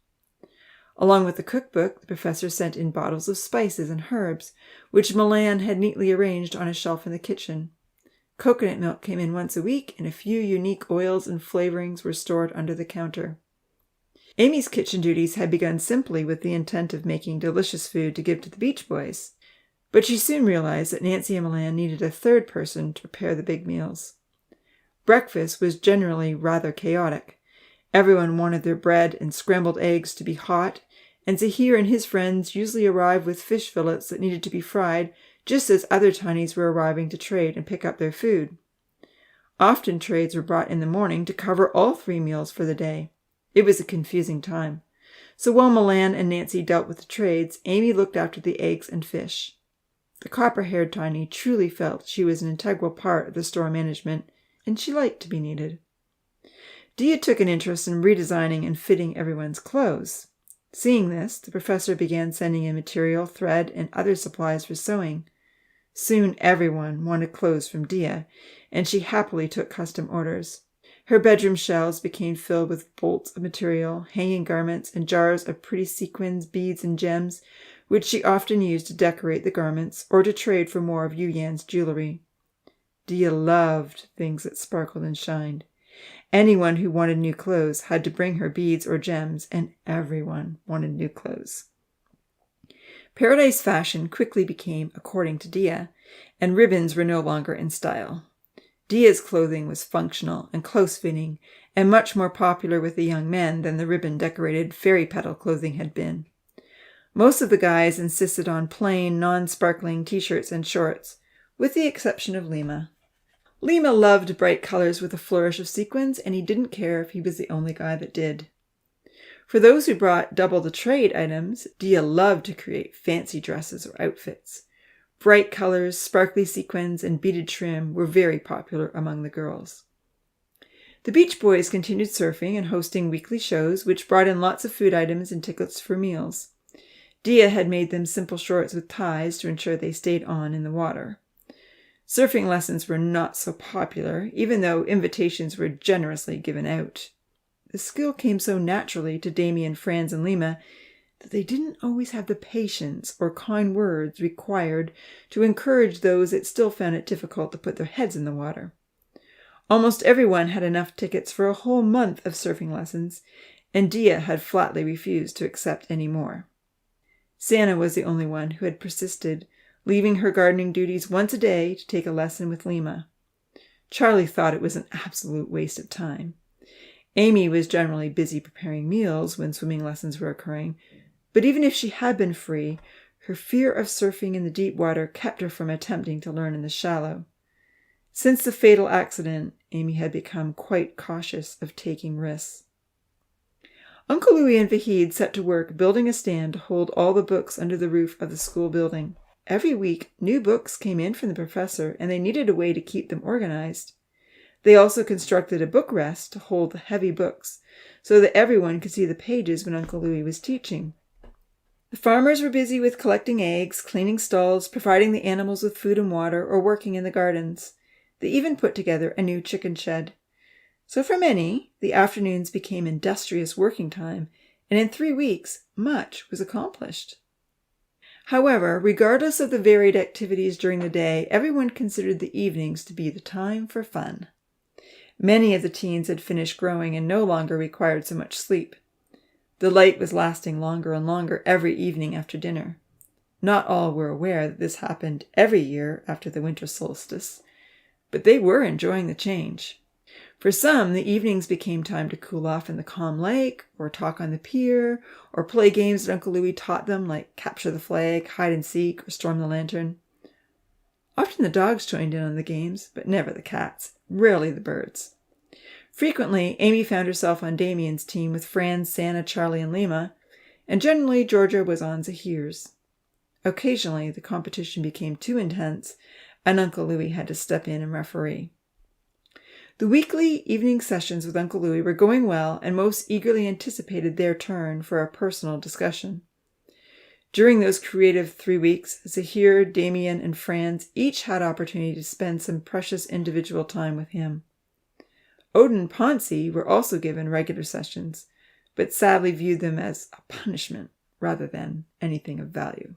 Speaker 1: Along with the cookbook, the professor sent in bottles of spices and herbs, which Milan had neatly arranged on a shelf in the kitchen. Coconut milk came in once a week, and a few unique oils and flavorings were stored under the counter. Amy's kitchen duties had begun simply with the intent of making delicious food to give to the Beach Boys, but she soon realized that Nancy and Milan needed a third person to prepare the big meals. Breakfast was generally rather chaotic. Everyone wanted their bread and scrambled eggs to be hot, and Zahir and his friends usually arrived with fish fillets that needed to be fried, just as other Tinies were arriving to trade and pick up their food. Often trades were brought in the morning to cover all 3 meals for the day. It was a confusing time. So while Milan and Nancy dealt with the trades, Amy looked after the eggs and fish. The copper-haired Tiny truly felt she was an integral part of the store management, and she liked to be needed. Dia took an interest in redesigning and fitting everyone's clothes. Seeing this, the professor began sending in material, thread, and other supplies for sewing. Soon everyone wanted clothes from Dia, and she happily took custom orders. Her bedroom shelves became filled with bolts of material, hanging garments, and jars of pretty sequins, beads, and gems, which she often used to decorate the garments or to trade for more of Yu Yan's jewelry. Dia loved things that sparkled and shined. Anyone who wanted new clothes had to bring her beads or gems, and everyone wanted new clothes. Paradise fashion quickly became according to Dia, and ribbons were no longer in style. Dia's clothing was functional and close-fitting, and much more popular with the young men than the ribbon-decorated fairy petal clothing had been. Most of the guys insisted on plain, non-sparkling t-shirts and shorts, with the exception of Lima. Lima loved bright colors with a flourish of sequins, and he didn't care if he was the only guy that did. For those who brought double the trade items, Dia loved to create fancy dresses or outfits. Bright colors, sparkly sequins, and beaded trim were very popular among the girls. The Beach Boys continued surfing and hosting weekly shows, which brought in lots of food items and tickets for meals. Dia had made them simple shorts with ties to ensure they stayed on in the water. Surfing lessons were not so popular, even though invitations were generously given out. The skill came so naturally to Damien, Franz, and Lima that they didn't always have the patience or kind words required to encourage those that still found it difficult to put their heads in the water. Almost everyone had enough tickets for a whole month of surfing lessons, and Dia had flatly refused to accept any more. Santa was the only one who had persisted, leaving her gardening duties once a day to take a lesson with Lima. Charlie thought it was an absolute waste of time. Amy was generally busy preparing meals when swimming lessons were occurring, but even if she had been free, her fear of surfing in the deep water kept her from attempting to learn in the shallow. Since the fatal accident, Amy had become quite cautious of taking risks. Uncle Louis and Vahid set to work building a stand to hold all the books under the roof of the school building. Every week, new books came in from the professor, and they needed a way to keep them organized. They also constructed a book rest to hold the heavy books, so that everyone could see the pages when Uncle Louis was teaching. The farmers were busy with collecting eggs, cleaning stalls, providing the animals with food and water, or working in the gardens. They even put together a new chicken shed. So for many, the afternoons became industrious working time, and in 3 weeks, much was accomplished. However, regardless of the varied activities during the day, everyone considered the evenings to be the time for fun. Many of the teens had finished growing and no longer required so much sleep. The light was lasting longer and longer every evening after dinner. Not all were aware that this happened every year after the winter solstice, but they were enjoying the change. For some, the evenings became time to cool off in the calm lake, or talk on the pier, or play games that Uncle Louis taught them, like capture the flag, hide and seek, or storm the lantern. Often the dogs joined in on the games, but never the cats, rarely the birds. Frequently, Amy found herself on Damien's team with Franz, Santa, Charlie, and Lima, and generally Georgia was on Zahir's. Occasionally, the competition became too intense, and Uncle Louis had to step in and referee. The weekly evening sessions with Uncle Louis were going well, and most eagerly anticipated their turn for a personal discussion. During those creative 3 weeks, Zahir, Damien, and Franz each had opportunity to spend some precious individual time with him. Odin and Ponzi were also given regular sessions, but sadly viewed them as a punishment rather than anything of value.